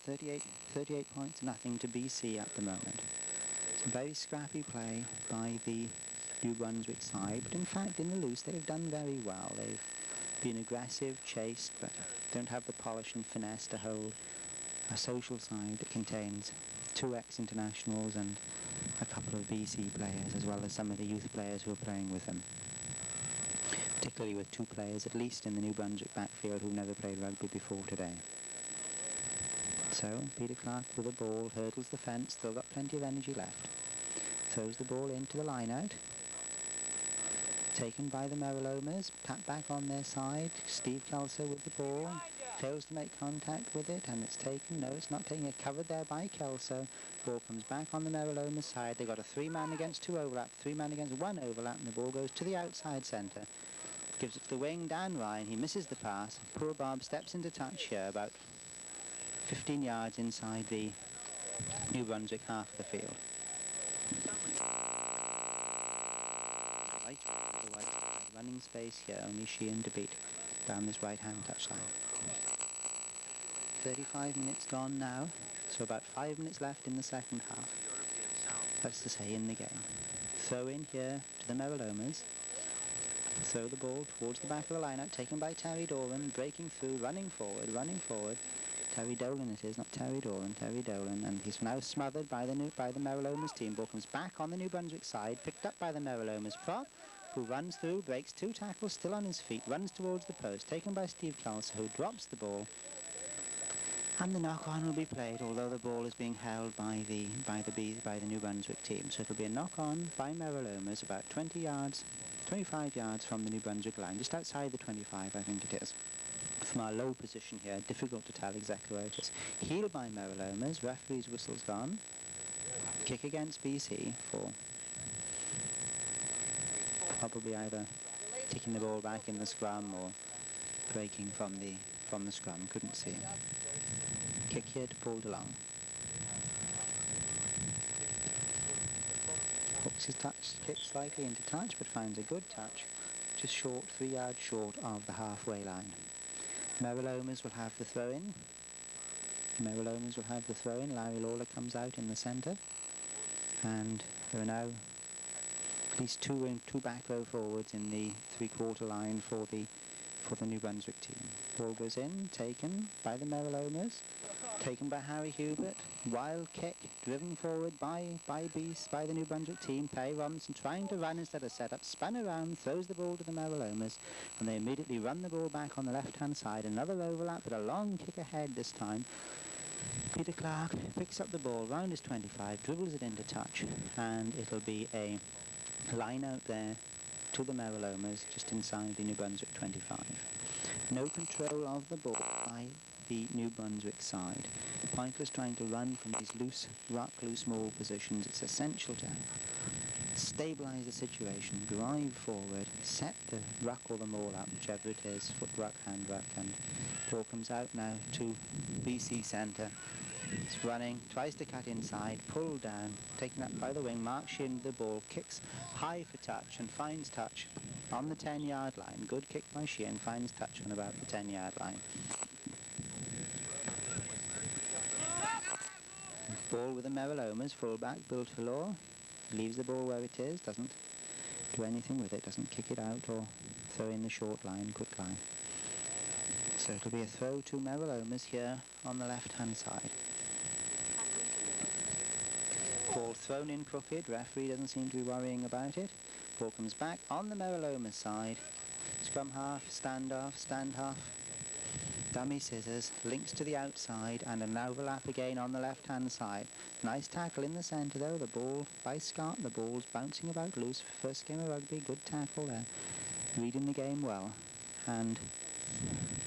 38 points, nothing to BC at the moment. It's a very scrappy play by the New Brunswick side, but in fact in the loose they've done very well. They've been aggressive, chased, but don't have the polish and finesse to hold a social side that contains 2 ex-internationals and a couple of BC players, as well as some of the youth players who are playing with them. Particularly with 2 players, at least in the New Brunswick backfield, who've never played rugby before today. So, Peter Clark with the ball, hurdles the fence, still got plenty of energy left. Throws the ball into the line-out. Taken by the Meralomas, tap back on their side. Steve Kelso with the ball, fails to make contact with it, and it's taken. No, it's not taking it. Covered there by Kelso. Ball comes back on the Meralomas side. They've got a 3-man against 2 overlap, 3-man against 1 overlap, and the ball goes to the outside centre. Gives it to the wing, Dan Ryan. He misses the pass. Poor Bob steps into touch here, about 15 yards inside the New Brunswick half of the field. Running space here, only Sheehan to beat down this right-hand touchline. 35 minutes gone now, so about 5 minutes left in the second half. That's to say, in the game. Throw in here to the Meralomas. Throw the ball towards the back of the line-out, taken by Terry Dolan, breaking through, running forward. Terry Dolan it is, not Terry Dolan, Terry Dolan, and he's now smothered by the Meralomas team. Ball comes back on the New Brunswick side, picked up by the Meralomas prop, who runs through, breaks 2 tackles, still on his feet, runs towards the post, taken by Steve Kelso, who drops the ball, and the knock-on will be played, although the ball is being held by the New Brunswick team. So it'll be a knock-on by Meralomas about 25 yards from the New Brunswick line, just outside the 25, I think it is. from our low position here, difficult to tell exactly where it is. Healed by Meralomas, referee's whistle's gone. Kick against BC for probably either taking the ball back in the scrum or breaking from the scrum, couldn't see. Kick here to pulled along. Hooks his touch, kick slightly into touch, but finds a good touch, just short, 3 yards short of the halfway line. Meralomas will have the throw-in. Meralomas will have the throw-in. Larry Lawler comes out in the centre, and there are now at least two back row forwards in the three-quarter line for the New Brunswick team. Ball goes in, taken by the Meralomas, taken by Harry Hubert. Wild kick, driven forward by the New Brunswick team. Perry Robinson trying to run instead of set up, spun around, throws the ball to the Meralomas, and they immediately run the ball back on the left-hand side. Another overlap, but a long kick ahead this time. Peter Clark picks up the ball round his 25, dribbles it into touch, and it'll be a line out there to the Meralomas just inside the New Brunswick 25. No control of the ball by the New Brunswick side. Pointless trying to run from these loose mall positions. It's essential to stabilise the situation, drive forward, set the ruck or the maul up, whichever it is, footruck, hand ruck, and ball comes out now to BC centre. It's running, tries to cut inside, pulled down, taken up by the wing. Mark Sheehan with the ball, kicks high for touch and finds touch on the 10-yard line. Good kick by Sheehan, finds touch on about the 10-yard line. Ball with the Meralomas, fullback, Bill Trelaw, leaves the ball where it is, doesn't do anything with it, doesn't kick it out or throw in the short line, quick line. So it'll be a throw to Meralomas here on the left-hand side. Ball thrown in crooked, referee doesn't seem to be worrying about it. Ball comes back on the Meralomas side. Scrum half, stand half. Dummy scissors, links to the outside, and an overlap again on the left-hand side. Nice tackle in the centre though, the ball by Scott, the ball's bouncing about loose. First game of rugby, good tackle there. Reading the game well, and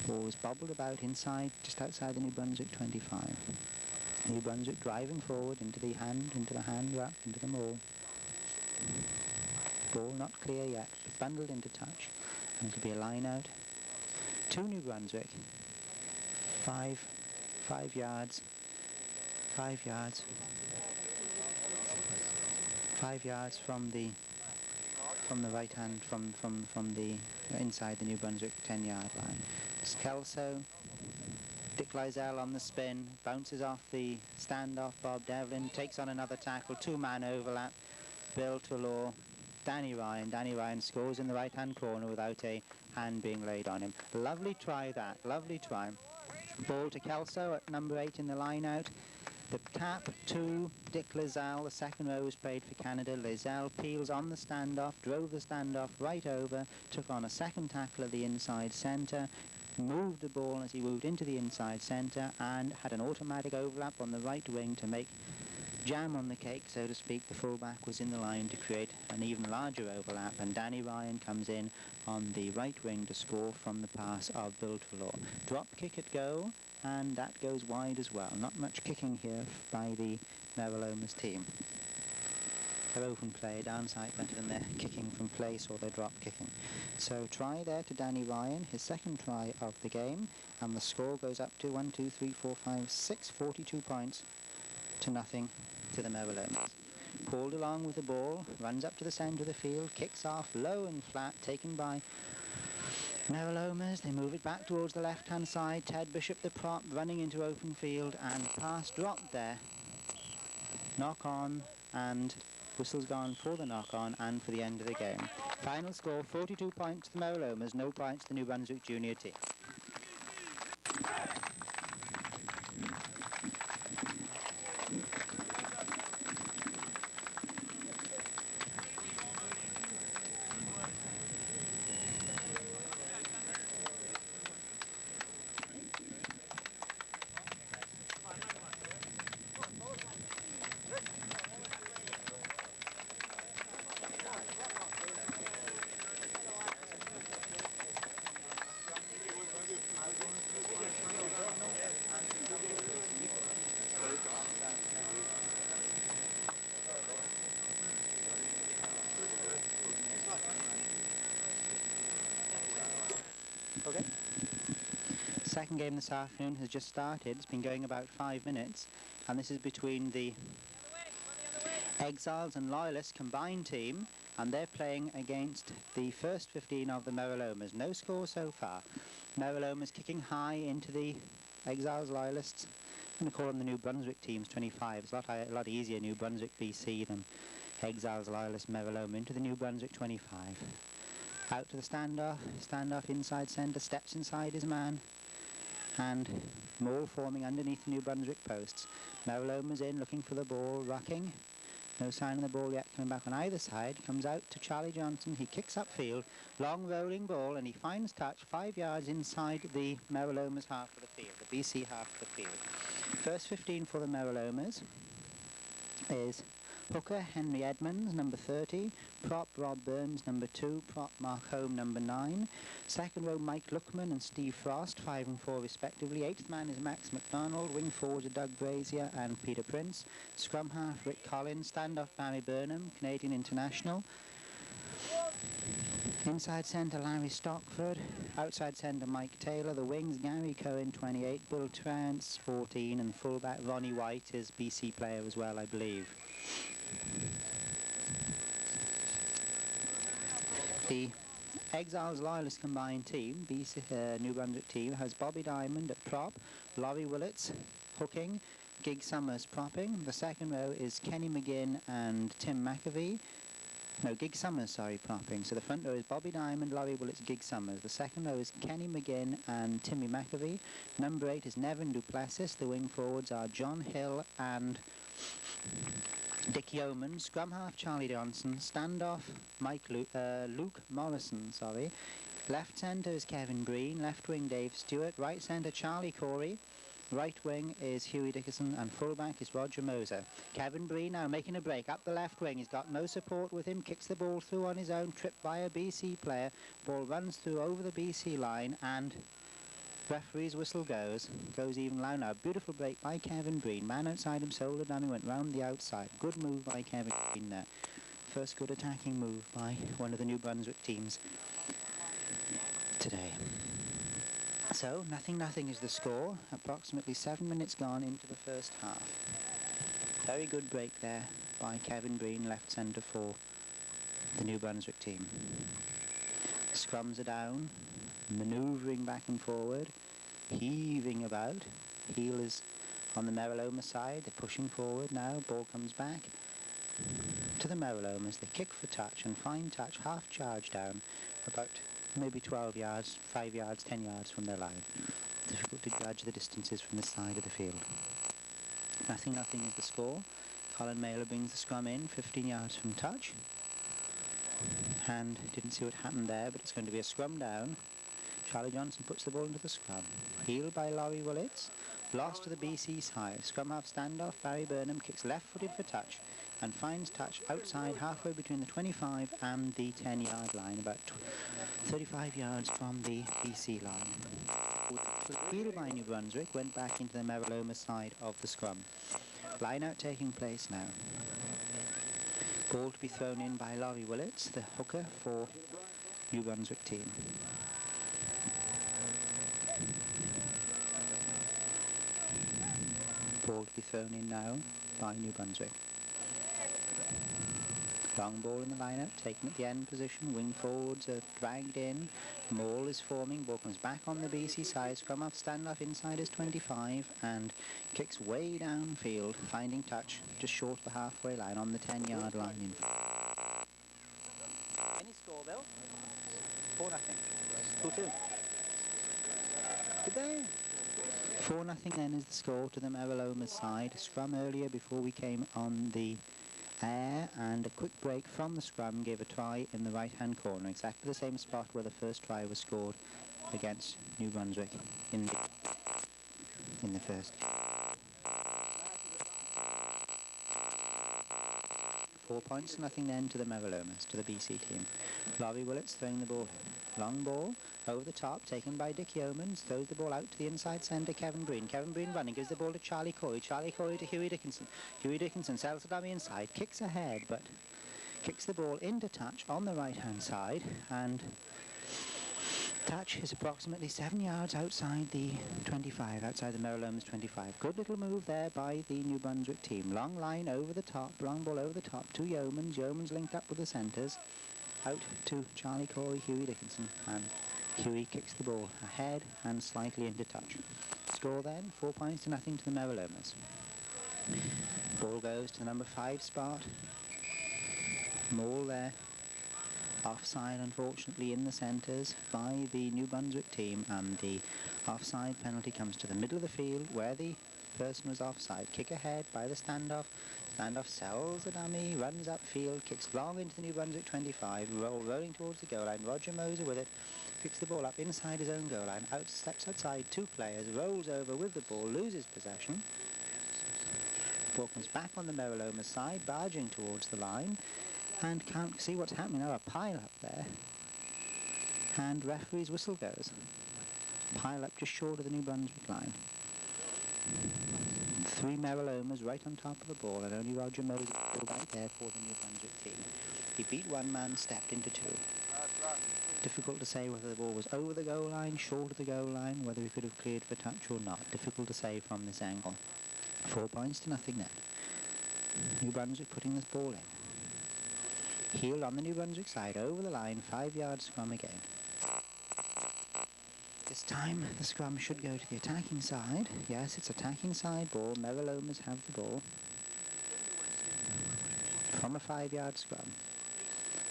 ball was bobbled about inside, just outside the New Brunswick 25. New Brunswick driving forward into the hand wrap, into the maul. Ball not clear yet, but bundled into touch, and it'll be a line out to New Brunswick. 5 yards from the right hand, from the inside the New Brunswick 10-yard line. Kelso, Dick Lizell on the spin, bounces off the standoff. Bob Devlin takes on another tackle, 2-man overlap. Bill Trelaw, Danny Ryan. Danny Ryan scores in the right-hand corner without a hand being laid on him. Lovely try that, lovely try. Ball to Kelso at number 8 in the line-out. The tap to Dick Lizell. The second row was played for Canada. Lizell peels on the standoff, drove the standoff right over, took on a second tackle at the inside centre, moved the ball as he moved into the inside centre, and had an automatic overlap on the right wing to make jam on the cake, so to speak. The fullback was in the line to create an even larger overlap, and Danny Ryan comes in on the right wing to score from the pass of Bill Trelaw. Drop kick at goal, and that goes wide as well. Not much kicking here by the Meralomas team. They're open play, downside better than their kicking from place or their drop kicking. So try there to Danny Ryan, his second try of the game, and the score goes up to 1, 2, 3, 4, 5, 6, 42 points to nothing to the Meralomas. Pulled along with the ball, runs up to the centre of the field, kicks off low and flat, taken by Meralomas. They move it back towards the left-hand side. Ted Bishop, the prop, running into open field, and pass dropped there. Knock on, and whistle's gone for the knock on and for the end of the game. Final score, 42 points to the Meralomas, no points to the New Brunswick junior team. Okay. Second game this afternoon has just started. It's been going about 5 minutes, and this is between the Exiles and Loyalists combined team, and they're playing against the first 15 of the Meralomas. No score so far. Meralomas kicking high into the Exiles Loyalists. I'm going to call them the New Brunswick teams, 25. It's a lot easier, New Brunswick BC, than Exiles Loyalists Meraloma into the New Brunswick 25. Out to the standoff inside centre, steps inside his man, and Maul forming underneath the New Brunswick posts. Meraloma's in, looking for the ball, rocking. No sign of the ball yet, coming back on either side. Comes out to Charlie Johnson. He kicks upfield. Long rolling ball, and he finds touch 5 yards inside the Meralomas half of the field, the BC half of the field. First 15 for the Meralomas is hooker Henry Edmonds, number 30. Prop Rob Burns, number 2. Prop Mark Home, number 9. Second row Mike Lookman and Steve Frost, 5 and 4 respectively. Eighth man is Max McDonald. Wing forwards are Doug Brazier and Peter Prince. Scrum half Rick Collins. Standoff Barry Burnham, Canadian international. Inside centre Larry Stockford. Outside centre Mike Taylor. The wings Gary Cohen, 28. Bill Trance, 14. And fullback Ronnie White is BC player as well, I believe. The Exiles Loyalist combined team, BC New Brunswick team, has Bobby Diamond at prop, Laurie Willits hooking, Gig Summers propping. The second row is Kenny McGinn and Tim McAvee. No, Gig Summers, sorry, propping. So the front row is Bobby Diamond, Laurie Willits, Gig Summers. The second row is Kenny McGinn and Timmy McAvee. Number 8 is Nevin Duplessis. The wing forwards are John Hill and Dick Yeoman. Scrum half Charlie Johnson. Standoff Luke Morrison, sorry. Left centre is Kevin Breen. Left wing Dave Stewart. Right centre Charlie Corey. Right wing is Huey Dickerson, and fullback is Roger Moser. Kevin Breen now making a break up the left wing. He's got no support with him. Kicks the ball through on his own. Tripped by a BC player. Ball runs through over the BC line, and referee's whistle goes even loud now. Beautiful break by Kevin Breen. Man outside him, shoulder down, he went round the outside. Good move by Kevin Breen there. First good attacking move by one of the New Brunswick teams today. So, 0-0 is the score. Approximately 7 minutes gone into the first half. Very good break there by Kevin Breen, left centre for the New Brunswick team. Scrums are down, manoeuvring back and forward, heaving about. Heel is on the Meraloma side. They're pushing forward now. Ball comes back to the Meralomas. They kick for touch and find touch, half charge down, about maybe 12 yards, 5 yards, 10 yards from their line. Difficult to judge the distances from the side of the field. 0-0 is the score. Colin Mailer brings the scrum in, 15 yards from touch. And didn't see what happened there, but it's going to be a scrum down. Charlie Johnson puts the ball into the scrum. Healed by Laurie Willits. Lost to the BC side. Scrum half standoff. Barry Burnham kicks left-footed for touch and finds touch outside, halfway between the 25 and the 10-yard line, about 35 yards from the BC line. Healed by New Brunswick, went back into the Meraloma side of the scrum. Line out taking place now. Ball to be thrown in by Laurie Willits, the hooker for New Brunswick team. Ball to be thrown in now by New Brunswick. Long ball in the line-out, taken at the end position. Wing forwards are dragged in. Maul is forming. Ball comes back on the BC side. Scrum half standoff inside is 25 and kicks way downfield, finding touch just short of the halfway line on the 10-yard line. Any score, Bill? 4-0. 2-2. Good day. 4-0 then is the score to the Meraloma's side. Scrum earlier before we came on the air, and a quick break from the scrum gave a try in the right-hand corner, exactly the same spot where the first try was scored against New Brunswick in the first. 4 points, nothing then to the Meralomas, to the BC team. Laurie Willits throwing the ball. Long ball over the top, taken by Dick Yeomans, throws the ball out to the inside centre, Kevin Breen. Kevin Breen running, gives the ball to Charlie Corey. Charlie Corey to Huey Dickinson. Huey Dickinson sells the dummy inside, kicks ahead, but kicks the ball into touch on the right-hand side, and Touch is approximately 7 yards outside the 25, outside the Meraloma's 25. Good little move there by the New Brunswick team. Long line over the top, long ball over the top to Yeomans. Yeomans linked up with the centres. Out to Charlie Corey, Huey Dickinson, and Huey kicks the ball ahead and slightly into touch. Score then, 4 points to nothing to the Meralomas. Ball goes to the number 5 spot. Maul there. Offside, unfortunately, in the centres by the New Brunswick team, and the offside penalty comes to the middle of the field where the person was offside. Kick ahead by the standoff. Standoff sells the dummy, runs upfield, kicks long into the New Brunswick 25, rolling towards the goal line. Roger Moser with it, picks the ball up inside his own goal line, steps outside 2 players, rolls over with the ball, loses possession. Ball comes back on the Meraloma side, barging towards the line, and can't see what's happening. Oh, a pile up there, and referee's whistle goes. Pile up just short of the New Brunswick line. 3 Meralomas right on top of the ball, and only Roger Moser still back there for the New Brunswick team. He beat 1 man, stepped into 2. Difficult to say whether the ball was over the goal line, short of the goal line, whether he could have cleared for touch or not. Difficult to say from this angle. 4 points to nothing then. New Brunswick putting this ball in. Heel on the New Brunswick side, over the line, 5 yards scrum again. This time the scrum should go to the attacking side. Yes, it's attacking side ball. Meralomas have the ball. From a 5-yard scrum.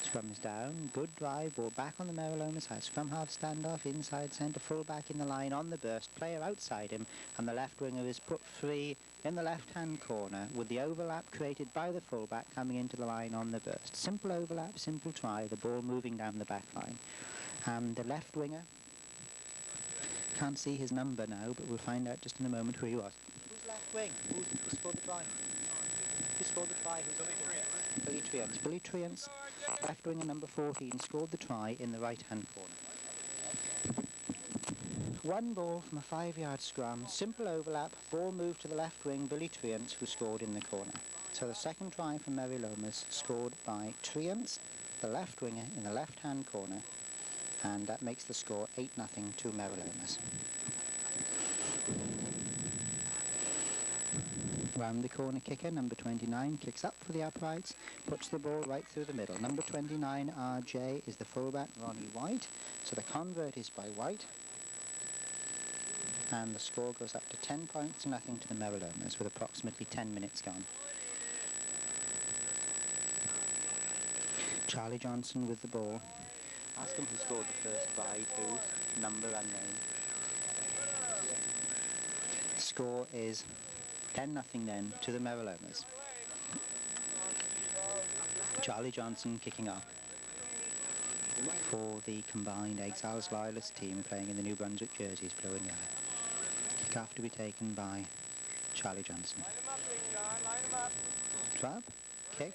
Scrum is down, good drive, ball back on the Meraloma side. Scrum half standoff, inside centre, full back in the line on the burst. Player outside him, and the left winger is put free in the left-hand corner with the overlap created by the fullback coming into the line on the burst. Simple overlap, simple try, the ball moving down the back line. And the left winger, can't see his number now, but we'll find out just in a moment who he was. Who's left wing? Who scored the try? Who scored the try? Billy Triance. Billy Triance, left winger number 14, scored the try in the right-hand corner. 1 ball from a 5-yard scrum, simple overlap, ball moved to the left wing, Billy Triance, who scored in the corner. So the second try from Meralomas scored by Triance, the left winger in the left-hand corner, and that makes the score 8-0 to Meralomas. Round the corner kicker, number 29, kicks up for the uprights, puts the ball right through the middle. Number 29, RJ, is the fullback, Ronnie White, so the convert is by White, and the score goes up to 10 points to nothing to the Meralomas with approximately 10 minutes gone. Charlie Johnson with the ball. Ask him who scored the first try, who, number unknown. Score is 10-0 then to the Meralomas. Charlie Johnson kicking off for the combined Exiles Loyalist team playing in the New Brunswick jerseys, blue and yellow. Kick off to be taken by Charlie Johnson. Trap, kick,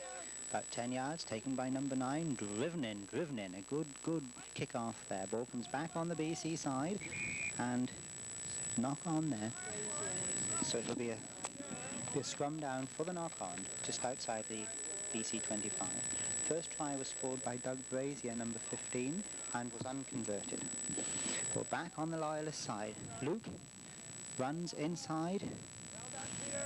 about 10 yards, taken by number 9, driven in, a good kick off there. Ball comes back on the BC side, and knock on there. So it'll be a scrum down for the knock on, just outside the BC 25. First try was scored by Doug Brazier, number 15, and was unconverted. Ball back on the Loyalist side. Luke runs inside.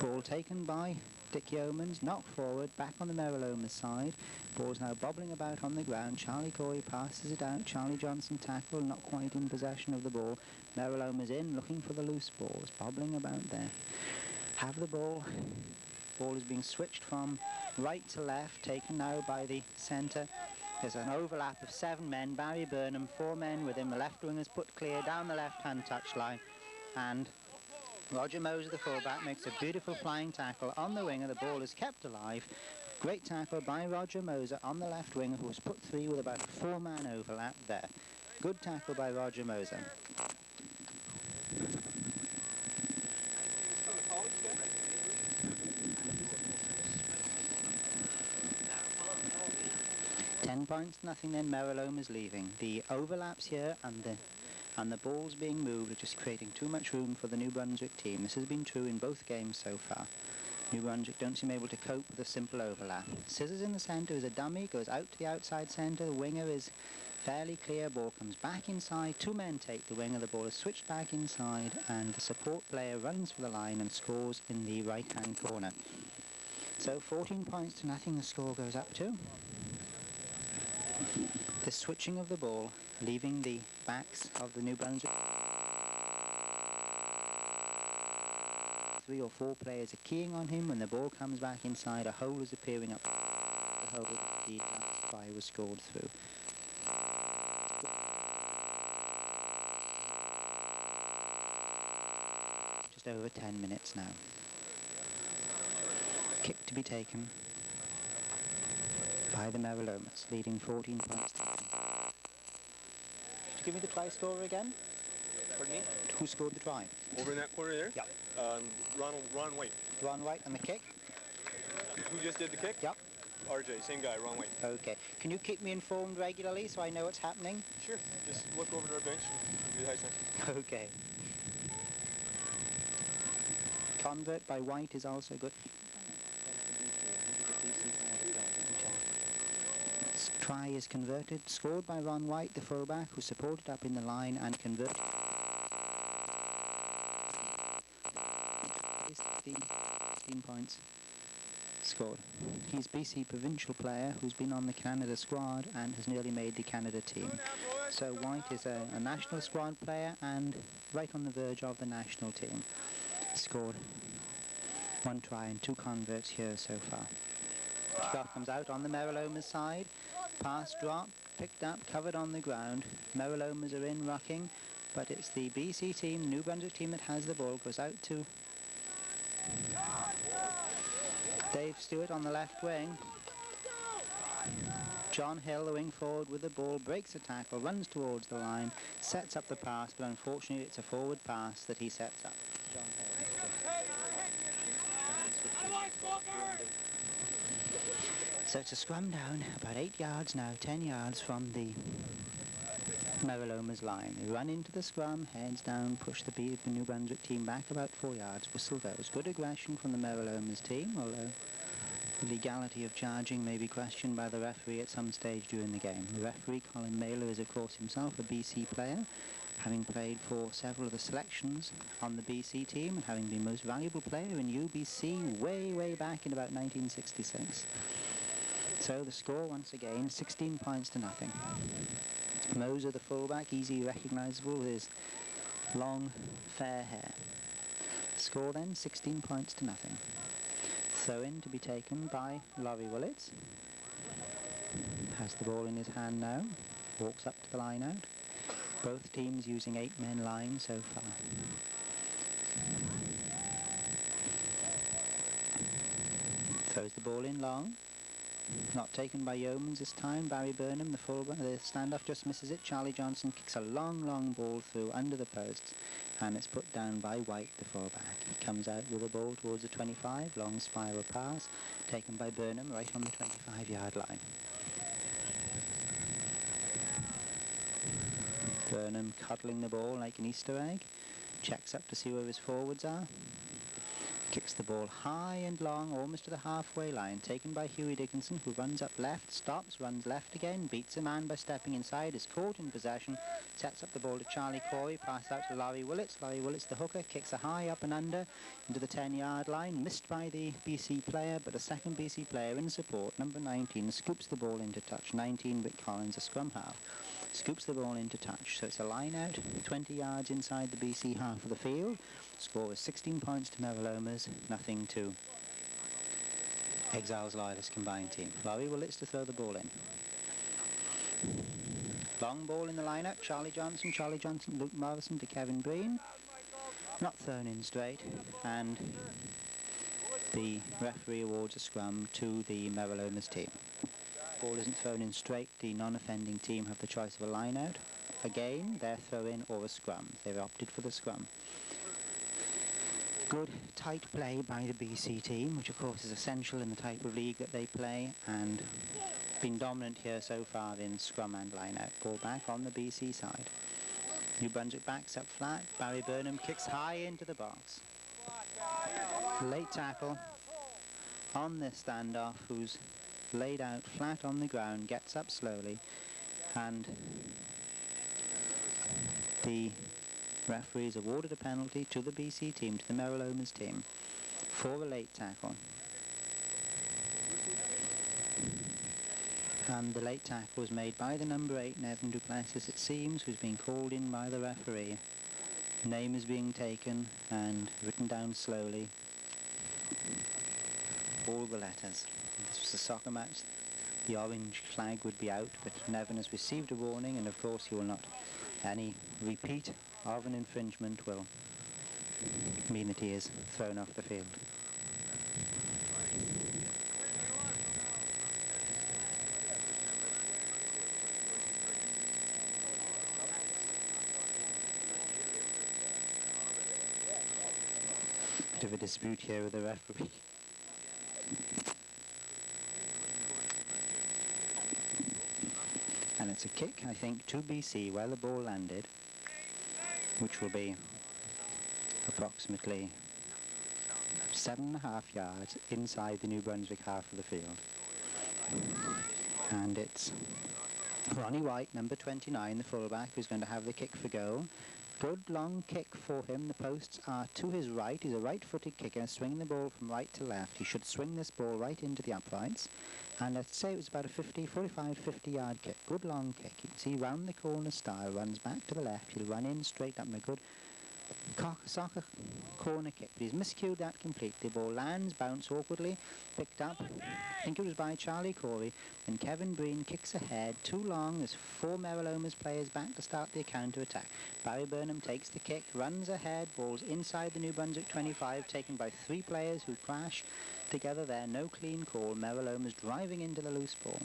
Ball taken by Dick Yeomans, knocked forward, back on the Meralomas side. Ball's now bobbling about on the ground. Charlie Corey passes it out. Charlie Johnson tackle, not quite in possession of the ball. Meralomas in, looking for the loose ball. It's bobbling about there. Have the ball. Ball is being switched from right to left, taken now by the centre. There's an overlap of 7 men. Barry Burnham, 4 men with him. The left wing is put clear down the left-hand touchline, and Roger Moser, the fullback, makes a beautiful flying tackle on the winger. The ball is kept alive. Great tackle by Roger Moser on the left winger, who was put free with about a 4-man overlap there. Good tackle by Roger Moser. £10 to nothing then. Meraloma's leaving. The overlaps here and the balls being moved are just creating too much room for the New Brunswick team. This has been true in both games so far. New Brunswick don't seem able to cope with a simple overlap. Scissors in the centre is a dummy, goes out to the outside centre. The winger is fairly clear, ball comes back inside, 2 men take the wing and the ball is switched back inside and the support player runs for the line and scores in the right hand corner. So 14 points to nothing the score goes up to. The switching of the ball, leaving the backs of the New Brunswick. 3 or 4 players are keying on him. When the ball comes back inside, a hole is appearing up the hole that the try was scored through. Just over 10 minutes now. Kick to be taken by the Meralomas, leading 14 points to nothing. Could you give me the try scorer again? Pardon me? Who scored the try? Over in that corner there? Yeah. Ron White. Ron White, and the kick? Who just did the kick? Yep. RJ, same guy, Ron White. Okay. Can you keep me informed regularly so I know what's happening? Sure. Just look over to our bench and do the high sign. Okay. Convert by White is also good. Try is converted, scored by Ron White, the fullback, who supported up in the line and converted. 16 points scored. He's BC provincial player who's been on the Canada squad and has nearly made the Canada team. So White is a national squad player and right on the verge of the national team. Scored 1 try and 2 converts here so far. Kickoff comes out on the Meralomas side. Pass dropped, picked up, covered on the ground. Meralomas are in rucking, but it's the BC team, New Brunswick team, that has the ball. Goes out to Dave Stewart on the left wing. John Hill, the wing forward with the ball, breaks a tackle, runs towards the line, sets up the pass, but unfortunately it's a forward pass that he sets up. John Hill. So it's a scrum down, about 8 yards now, 10 yards from the Meralomas line. They run into the scrum, heads down, push the New Brunswick team back about 4 yards, whistle goes. Good aggression from the Meralomas team, although the legality of charging may be questioned by the referee at some stage during the game. The referee, Colin Mailer, is of course himself a BC player, having played for several of the selections on the BC team and having been most valuable player in UBC way back in about 1966. So the score once again, 16 points to nothing. Moser, the fullback, easy recognisable with his long fair hair. Score then 16 points to nothing. Throw in to be taken by Laurie Willits. Has the ball in his hand now, walks up to the line out. Both teams using 8-men line so far. Throws the ball in long. Not taken by Yeomans this time. Barry Burnham, the fullback, the standoff just misses it. Charlie Johnson kicks a long ball through under the posts, and it's put down by White, the fullback. He comes out with the ball towards the 25, long spiral pass, taken by Burnham right on the 25-yard line. Burnham cuddling the ball like an Easter egg, checks up to see where his forwards are. Kicks the ball high and long, almost to the halfway line, taken by Huey Dickinson, who runs up left, stops, runs left again, beats a man by stepping inside, is caught in possession, sets up the ball to Charlie Corey, passed out to Laurie Willits. Laurie Willits, the hooker, kicks a high up and under into the 10-yard line, missed by the BC player, but a second BC player in support, number 19, scoops the ball into touch. 19, Rick Collins, a scrum half, scoops the ball into touch. So it's a line out, 20 yards inside the BC half of the field. Score is 16 points to Meralomas, nothing to Exiles Loyalist combined team. Laurie Willits to throw the ball in. Long ball in the line-out, Charlie Johnson, Luke Morrison to Kevin Breen. Not thrown in straight, and the referee awards a scrum to the Meralomas team. Ball isn't thrown in straight, the non-offending team have the choice of a line-out. Again, their throw-in or a scrum. They've opted for the scrum. Good tight play by the BC team, which of course is essential in the type of league that they play, and been dominant here so far in scrum and line-out. Ball back on the BC side. New Brunswick backs up flat. Barry Burnham kicks high into the box. Late tackle on this standoff, who's laid out flat on the ground, gets up slowly, And the referees awarded a penalty to the BC team, to the Meralomas team, for a late tackle. And the late tackle was made by the number 8, Nevin Duplessis, it seems, who's been called in by the referee. Name is being taken and written down slowly. All the letters. This was a soccer match. The orange flag would be out, but Nevin has received a warning, and of course he will not. Any repeat of an infringement will mean that he is thrown off the field. Bit of a dispute here with the referee. And it's a kick, I think, to BC where the ball landed, which will be approximately 7.5 yards inside the New Brunswick half of the field. And it's Ronnie White, number 29, the fullback, who's going to have the kick for goal. Good long kick for him. The posts are to his right. He's a right-footed kicker, swinging the ball from right to left. He should swing this ball right into the uprights. And I'd say it was about a 45, 50-yard kick. Good long kick. You can see round the corner style, runs back to the left. He'll run in straight up, and a good soccer corner kick. But he's miscued that completely. The ball lands, bounce awkwardly, picked up. I think it was by Charlie Corey. And Kevin Breen kicks ahead. Too long. There's 4 Meralomas players back to start the counter-attack. Barry Burnham takes the kick, runs ahead. Ball's inside the New Brunswick 25, taken by 3 players who crash together there. No clean call. Meralomas driving into the loose ball.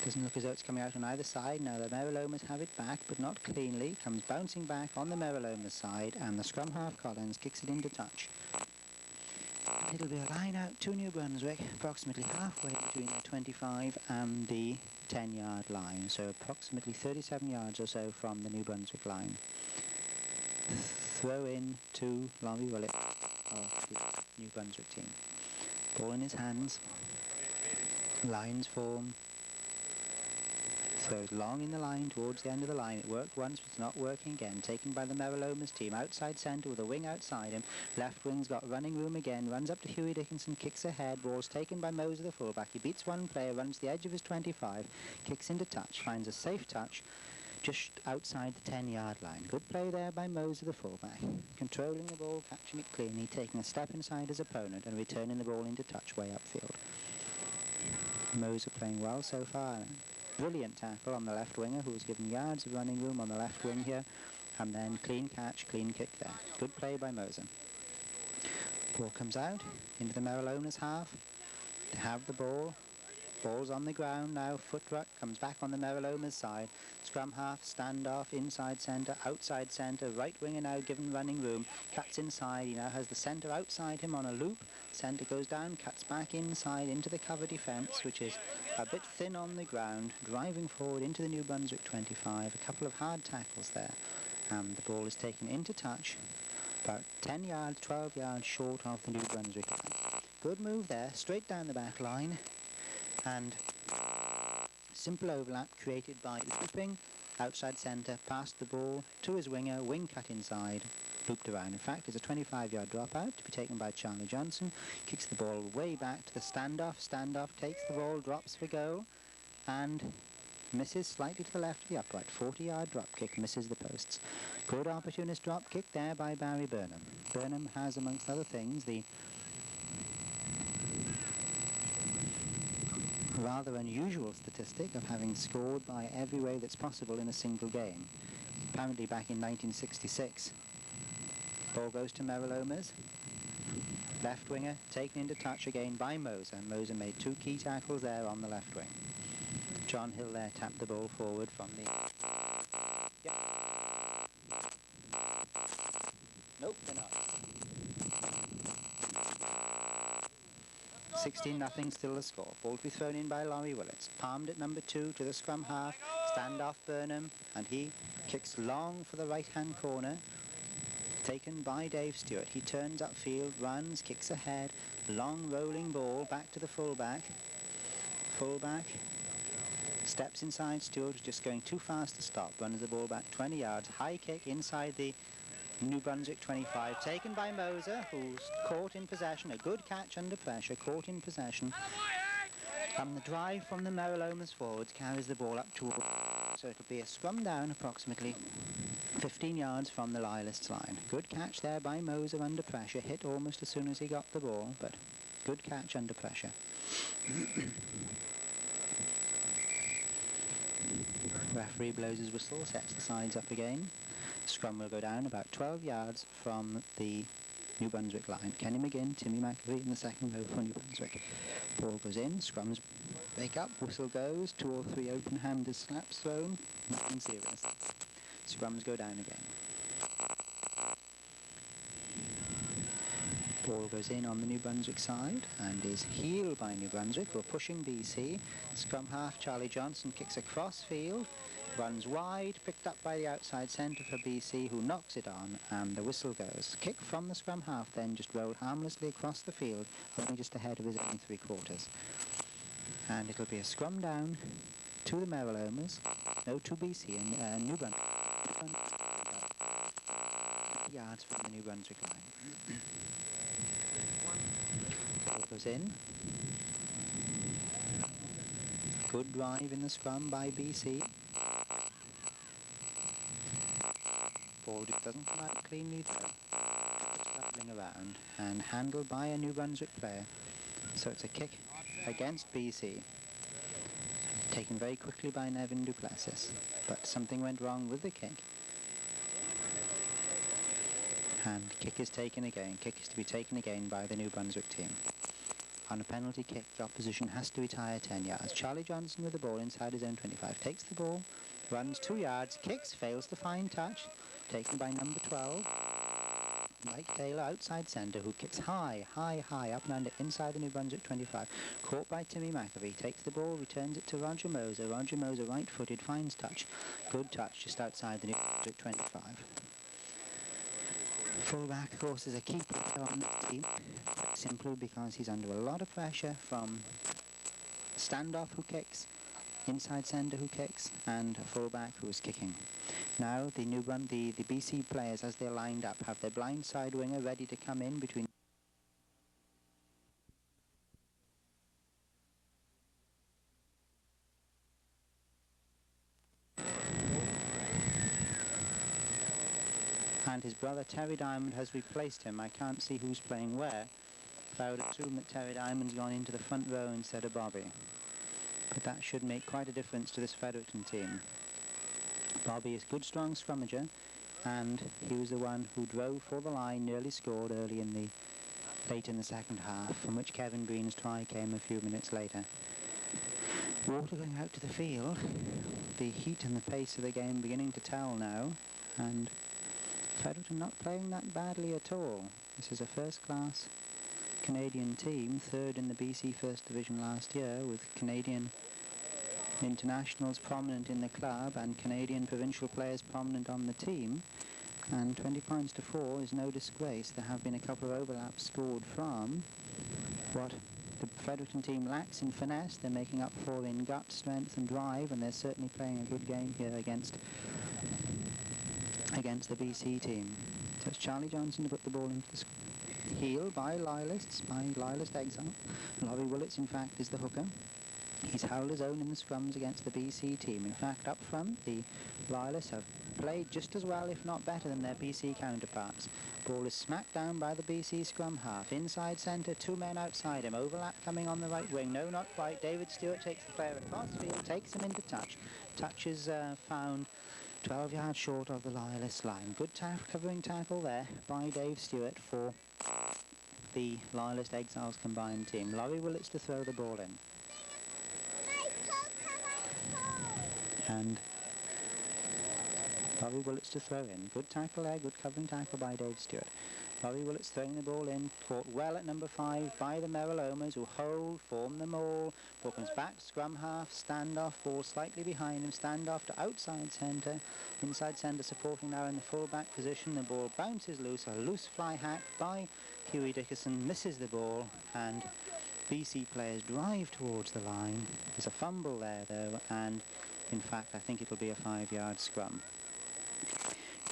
Doesn't look as though it's coming out on either side. Now the Meralomas have it back, but not cleanly. Comes bouncing back on the Meralomas side, and the scrum half Collins kicks it into touch. It'll be a line out to New Brunswick, approximately halfway between the 25 and the 10-yard line, so approximately 37 yards or so from the New Brunswick line. Throw in to Laurie Willett of the New Brunswick team. Ball in his hands. Lines form. Throws long in the line towards the end of the line. It worked once, but it's not working again. Taken by the Meralomas team. Outside centre with a wing outside him. Left wing's got running room again. Runs up to Huey Dickinson. Kicks ahead. Ball's taken by Moser, the fullback. He beats one player. Runs to the edge of his 25. Kicks into touch. Finds a safe touch just outside the 10-yard line. Good play there by Moser, the fullback. Controlling the ball, catching it cleanly. Taking a step inside his opponent and returning the ball into touch way upfield. Moser playing well so far. Brilliant tackle on the left winger, who was given yards of running room on the left wing here, and then clean catch, clean kick there. Good play by Moser. Ball comes out into the Meralomas half. They have the ball. Ball's on the ground now. Foot ruck comes back on the Meralomas side. Scrum half, standoff, inside centre, outside centre. Right winger now given running room. Cuts inside. He now has the centre outside him on a loop. Centre goes down, cuts back inside into the cover defence, which is a bit thin on the ground. Driving forward into the New Brunswick 25. A couple of hard tackles there. And the ball is taken into touch. About 10 yards, 12 yards short of the New Brunswick line. Good move there. Straight down the back line. And simple overlap created by looping, outside centre, passed the ball to his winger, wing cut inside, looped around. In fact, it's a 25-yard dropout to be taken by Charlie Johnson. Kicks the ball way back to the standoff. Standoff takes the ball, drops for goal, and misses slightly to the left of the upright. 40-yard drop kick, misses the posts. Good opportunist drop kick there by Barry Burnham. Burnham has, amongst other things, the rather unusual statistic of having scored by every way that's possible in a single game. Apparently back in 1966. Ball goes to Meralomas. Left winger taken into touch again by Moser. Moser made 2 key tackles there on the left wing. John Hill there tapped the ball forward from the... Yep. Nope, they're not. 16-0 still the score. Ball to be thrown in by Laurie Willits. Palmed at number 2 to the scrum half. Standoff Burnham, and he kicks long for the right-hand corner. Taken by Dave Stewart. He turns upfield, runs, kicks ahead. Long rolling ball back to the fullback. Fullback Steps inside, Stewart was just going too fast to stop, runs the ball back 20 yards, high kick inside the New Brunswick 25, taken by Moser, who's caught in possession, a good catch under pressure, caught in possession. And the drive from the Meralomas forwards carries the ball up towards, so it'll be a scrum down approximately 15 yards from the Loyalists line. Good catch there by Moser under pressure, hit almost as soon as he got the ball, but good catch under pressure. Referee blows his whistle, sets the sides up again. Scrum will go down about 12 yards from the New Brunswick line. Kenny McGinn, Timmy McAfee in the second row for New Brunswick. Ball goes in, scrums break up, whistle goes, 2 or 3 open-handed slaps thrown, nothing serious. Scrums go down again. Ball goes in on the New Brunswick side and is heeled by New Brunswick, who are pushing BC. Scrum half Charlie Johnson kicks across field, runs wide, picked up by the outside centre for BC, who knocks it on, and the whistle goes. Kick from the scrum half then just rolled harmlessly across the field, only just ahead of his own 3/4. And it'll be a scrum down to the Meralomas, no, to BC and New Brunswick. Yards from the New Brunswick line. Ball goes in. Good drive in the scrum by BC. Ball just doesn't come out cleanly though. It's travelling around and handled by a New Brunswick player. So it's a kick against BC. Taken very quickly by Nevin Duplessis. But something went wrong with the kick. And kick is taken again. Kick is to be taken again by the New Brunswick team. On a penalty kick, the opposition has to retire 10 yards. Charlie Johnson with the ball inside his own 25. Takes the ball, runs 2 yards, kicks, fails to find touch. Taken by number 12, Mike Taylor, outside centre, who kicks high, up and under inside the New Brunswick 25. Caught by Timmy McAfee. Takes the ball, returns it to Roger Moser. Roger Moser, right-footed, finds touch. Good touch just outside the New Brunswick 25. Fullback, of course, is a key player on the team, simply because he's under a lot of pressure from standoff who kicks, inside centre who kicks, and a fullback who is kicking. Now the BC players, as they're lined up, have their blind side winger ready to come in between. And his brother Terry Diamond has replaced him. I can't see who's playing where, but I would assume that Terry Diamond's gone into the front row instead of Bobby. But that should make quite a difference to this Fredericton team. Bobby is a good, strong scrummager, and he was the one who drove for the line, nearly scored late in the second half, from which Kevin Breen's try came a few minutes later. Water going out to the field, the heat and the pace of the game beginning to tell now, and Fredericton not playing that badly at all. This is a first-class Canadian team, third in the BC First Division last year, with Canadian internationals prominent in the club and Canadian provincial players prominent on the team. And 20 points to 4 is no disgrace. There have been a couple of overlaps scored from what the Fredericton team lacks in finesse. They're making up for in gut, strength and drive, and they're certainly playing a good game here against the BC team. So it's Charlie Johnson to put the ball into the heel by Loyalist exile. Laurie Willits, in fact, is the hooker. He's held his own in the scrums against the BC team. In fact, up front, the Loyalists have played just as well, if not better, than their BC counterparts. Ball is smacked down by the BC scrum half. Inside centre, 2 men outside him. Overlap coming on the right wing. No, not quite. David Stewart takes the player across field, takes him into touch. Touch is found 12 yards short of the Loyalist line. Good covering tackle there by Dave Stewart for the Loyalist Exiles combined team. Laurie Willits to throw the ball in. And Laurie Willits to throw in. Good tackle there, good covering tackle by Dave Stewart. Laurie Willits throwing the ball in, caught well at number 5 by the Meralomas, who hold, form them all. Ball comes back, scrum half, standoff, ball slightly behind him, standoff to outside centre. Inside centre supporting now in the full-back position. The ball bounces loose, a loose fly hack by Huey Dickerson, misses the ball, and BC players drive towards the line. There's a fumble there though, and in fact I think it'll be a 5-yard scrum.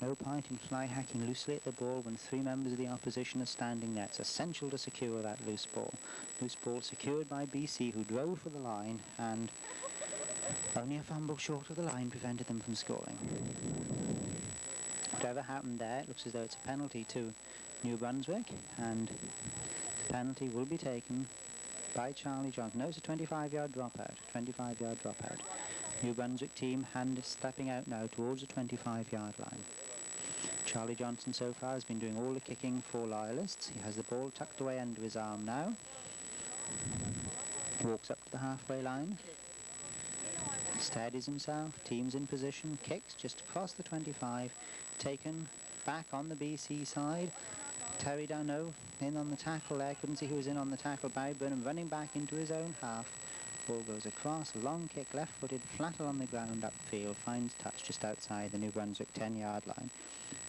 No point in fly hacking loosely at the ball when 3 members of the opposition are standing there. It's essential to secure that loose ball. Loose ball secured by BC, who drove for the line, and only a fumble short of the line prevented them from scoring. Whatever happened there, it looks as though it's a penalty to New Brunswick, and the penalty will be taken by Charlie Johnson. No, it's a 25-yard dropout. 25-yard dropout. New Brunswick team hand is stepping out now towards the 25-yard line. Charlie Johnson so far has been doing all the kicking for Loyalists. He has the ball tucked away under his arm now. Walks up to the halfway line. Steadies himself, team's in position, kicks just across the 25, taken back on the BC side. Terry Darno in on the tackle there, couldn't see who was in on the tackle. Barry Burnham running back into his own half. Ball goes across, long kick, left-footed, flat on the ground upfield, finds touch just outside the New Brunswick 10-yard line.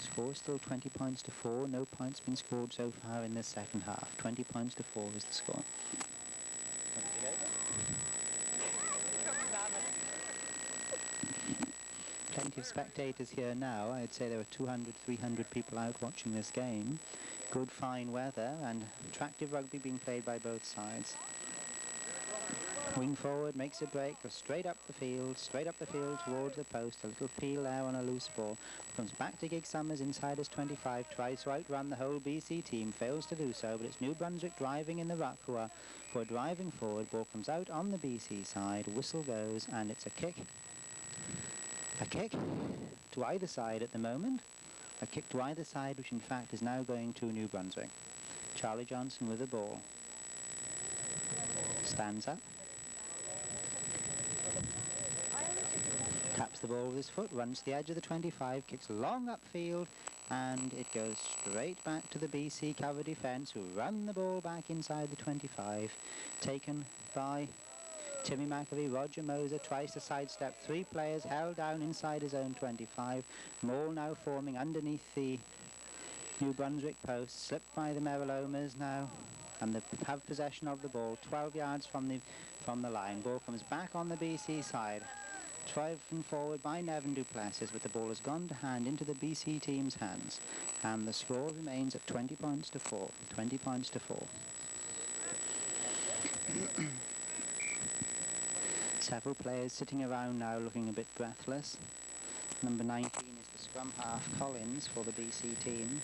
Score still 20 points to 4, no points been scored so far in the second half. 20 points to 4 is the score. Plenty of spectators here now. I'd say there were 200, 300 people out watching this game. Good fine weather and attractive rugby being played by both sides. Wing forward, makes a break, goes straight up the field towards the post. A little peel there on a loose ball. Comes back to Gig Summers inside his 25, tries to outrun the whole BC team, fails to do so, but it's New Brunswick driving in the ruck who are driving forward. Ball comes out on the BC side, whistle goes, and it's a kick. A kick to either side at the moment. A kick to either side, which in fact is now going to New Brunswick. Charlie Johnson with the ball. Stands up. Taps the ball with his foot, runs to the edge of the 25, kicks long upfield, and it goes straight back to the BC cover defence, who run the ball back inside the 25. Taken by Timmy McAvee. Roger Moser tries to sidestep 3 players, held down inside his own 25. Maul now forming underneath the New Brunswick post, slipped by the Meralomas now, and they have possession of the ball 12 yards from the line. Ball comes back on the BC side. Driven forward by Nevin Duplessis, but the ball has gone to hand into the BC team's hands, and the score remains at 20 points to 4. 20 points to 4. Several players sitting around now looking a bit breathless. Number 19 is the scrum half Collins for the BC team.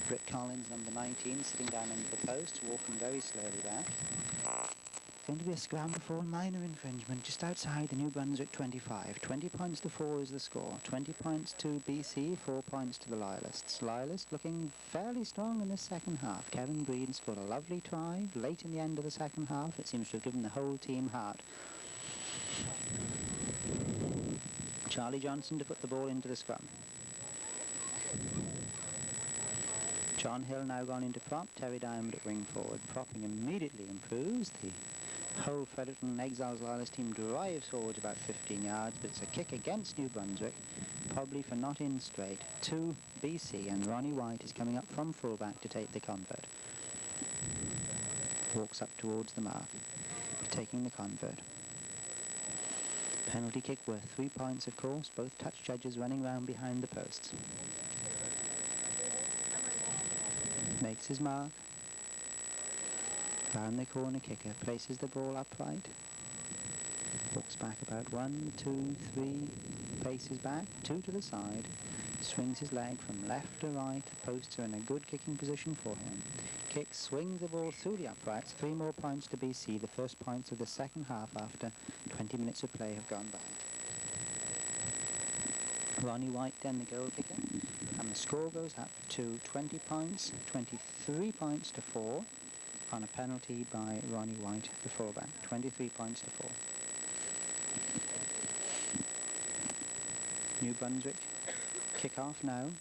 Britt Collins, number 19, sitting down under the post, walking very slowly back. Going to be a scrum for minor infringement just outside the New Brunswick 25. 20 points to 4 is the score. 20 points to BC, 4 points to the Loyalists. Loyalists looking fairly strong in this second half. Kevin Breeden scored a lovely try late in the end of the second half. It seems to have given the whole team heart. Charlie Johnson to put the ball into the scrum. John Hill now gone into prop. Terry Diamond at wing forward. Propping immediately improves. The whole Fredericton Exiles Loyalist team drives forward about 15 yards, but it's a kick against New Brunswick, probably for not in straight, to BC, and Ronnie White is coming up from fullback to take the convert. Walks up towards the mark, taking the convert. Penalty kick worth 3 points, of course, both touch judges running round behind the posts. Makes his mark. Round the corner kicker, places the ball upright. Walks back about 1, 2, 3, faces back, 2 to the side. Swings his leg from left to right. Posts are in a good kicking position for him. Kicks, swings the ball through the uprights. 3 more points to BC. The first points of the second half after 20 minutes of play have gone by. Ronnie White then the goal kicker, and the score goes up to 20 points, 23 points to 4 on a penalty by Ronnie White, the fullback. 23 points to 4. New Brunswick kick off now.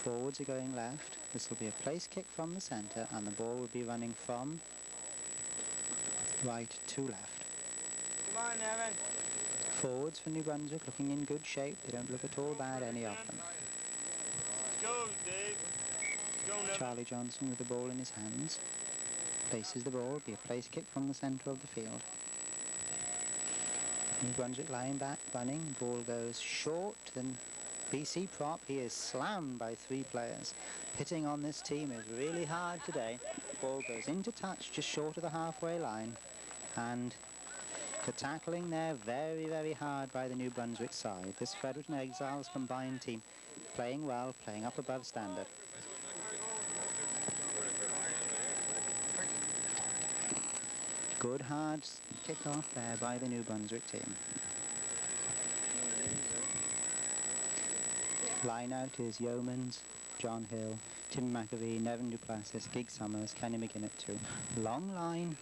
Forwards are going left. This will be a place kick from the centre, and the ball will be running from right to left. Come on, Evan. Forwards for New Brunswick looking in good shape. They don't look at all bad, any of them. Go, Dave. Go, Nevin. Charlie Johnson with the ball in his hands. Places the ball, be a place kick from the centre of the field. New Brunswick lying back, running, ball goes short, then BC prop, he is slammed by 3 players. Hitting on this team is really hard today. Ball goes into touch just short of the halfway line, and the tackling there very, very hard by the New Brunswick side. This Fredericton Exiles combined team playing well, playing up above standard. Good hard kick-off there by the New Brunswick team. Line out is Yeomans, John Hill, Tim McAvee, Nevin Duplessis, Gig Summers, Kenny McGinn at 2. Long line,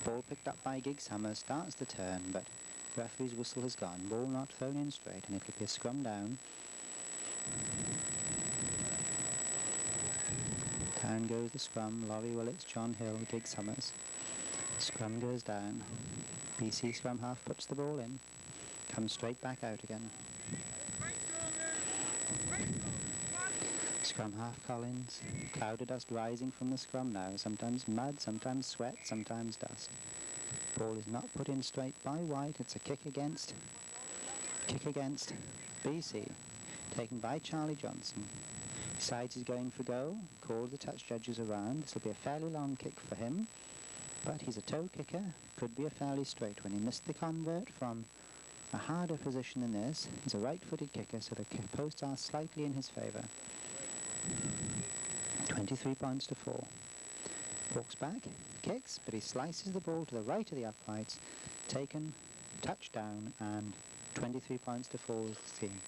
ball picked up by Gig Summers, starts the turn, but referee's whistle has gone. Ball not thrown in straight, and it'll be a scrum down. Down goes the scrum, Laurie Willits, John Hill, Gig Summers. Scrum goes down. BC scrum half puts the ball in, comes straight back out again. Scrum half Collins, cloud of dust rising from the scrum now, sometimes mud, sometimes sweat, sometimes dust. Ball is not put in straight by White, it's a kick against BC, taken by Charlie Johnson. Decides he's going for go, calls the touch judges around. This will be a fairly long kick for him, but he's a toe kicker, could be a fairly straight one. He missed the convert from a harder position than this. He's a right-footed kicker, so the posts are slightly in his favour. 23 points to 4. Walks back, kicks, but he slices the ball to the right of the uprights. Taken, touchdown, and 23 points to 4 is the team.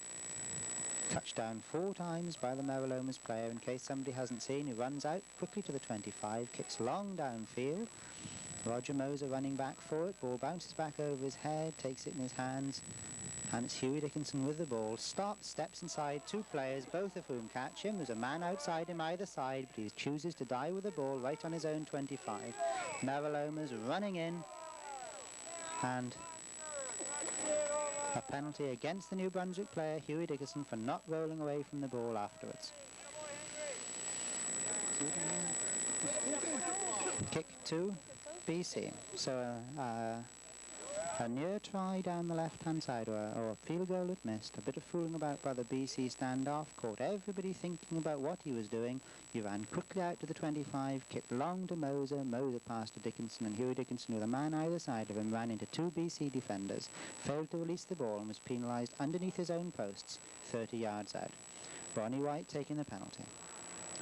Touchdown 4 times by the Meraloma's player. In case somebody hasn't seen, he runs out quickly to the 25, kicks long downfield. Roger Moser running back for it. Ball bounces back over his head, takes it in his hands, and it's Huey Dickinson with the ball. Stops, steps inside 2 players, both of whom catch him. There's a man outside him either side, but he chooses to die with the ball right on his own 25. Meraloma's running in, and a penalty against the New Brunswick player, Huey Dickinson, for not rolling away from the ball afterwards. Kick to BC. So a near try down the left-hand side, or a field goal it missed. A bit of fooling about by the BC standoff, caught everybody thinking about what he was doing. He ran quickly out to the 25, kicked long to Moser, Moser passed to Dickinson, and Huey Dickinson, with a man either side of him, ran into 2 BC defenders, failed to release the ball and was penalised underneath his own posts, 30 yards out. Ronnie White taking the penalty.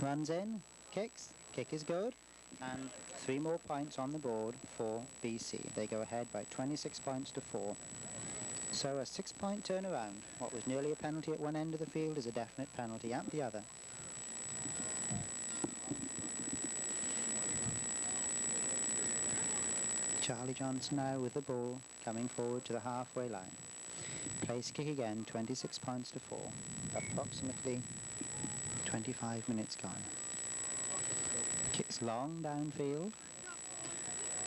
Runs in, kicks, kick is good, and 3 more points on the board for BC. They go ahead by 26 points to 4. So a 6-point turnaround. What was nearly a penalty at one end of the field is a definite penalty at the other. Charlie Johnson now with the ball, coming forward to the halfway line. Place kick again, 26 points to 4. Approximately 25 minutes gone. Kicks long downfield,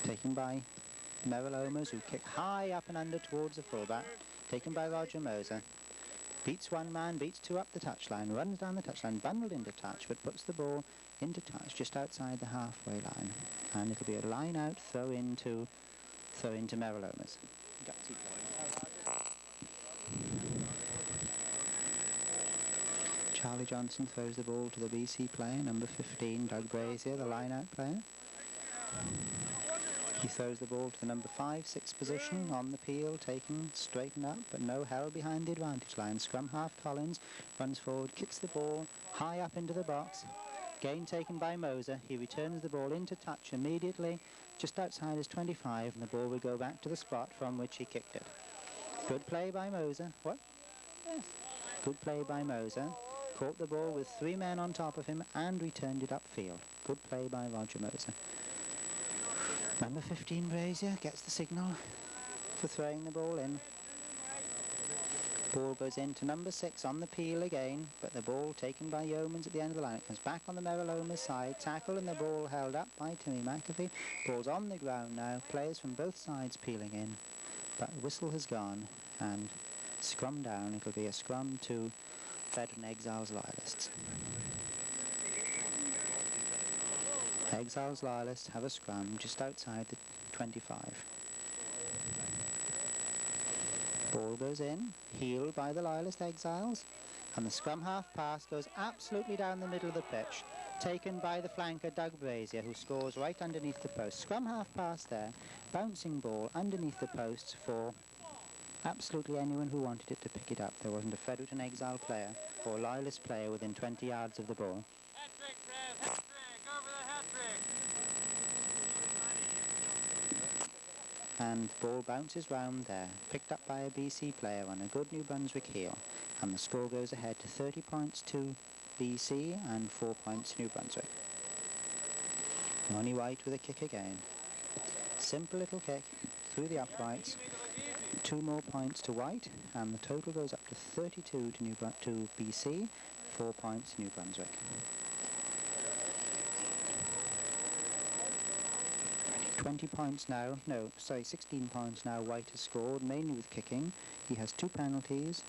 taken by Meralomas, who kick high up and under towards the fullback, taken by Roger Moser. Beats 1 man, beats 2 up the touchline, runs down the touchline, bundled into touch, but puts the ball into touch just outside the halfway line. And it'll be a line out, throw into Meralomas. Charlie Johnson throws the ball to the BC player, number 15, Doug Brazier, the line-out player. He throws the ball to the number 5-6 position on the peel, taken, straightened up, but no held behind the advantage line. Scrum half Collins runs forward, kicks the ball high up into the box. Gain taken by Moser. He returns the ball into touch immediately, just outside his 25, and the ball will go back to the spot from which he kicked it. Good play by Moser. What? Yes. Good play by Moser. Caught the ball with 3 men on top of him and returned it upfield. Good play by Roger Moser. Number 15 Brazier gets the signal for throwing the ball in. Ball goes into number 6 on the peel again, but the ball taken by Yeomans at the end of the line. It comes back on the Meraloma side. Tackle and the ball held up by Timmy McAfee. Ball's on the ground now. Players from both sides peeling in, but the whistle has gone and scrum down. It'll be a scrum to Fredericton Exiles Loyalists. Exiles Loyalists have a scrum just outside the 25. Ball goes in, heeled by the Loyalist Exiles, and the scrum half pass goes absolutely down the middle of the pitch, taken by the flanker Doug Brazier, who scores right underneath the post. Scrum half pass there, bouncing ball underneath the posts for absolutely anyone who wanted it to pick it up. There wasn't a Fredericton Exile player or Loyalist player within 20 yards of the ball. Hat-trick, Trev, hat-trick, over the hat-trick. And the ball bounces round there, picked up by a BC player on a good New Brunswick heel, and the score goes ahead to 30 points to BC and 4 points to New Brunswick. Ronnie White with a kick again. Simple little kick through the uprights. 2 more points to White, and the total goes up to 32 to BC, 4 points to New Brunswick. 20 points now, 16 points now White has scored, mainly with kicking. He has 2 penalties,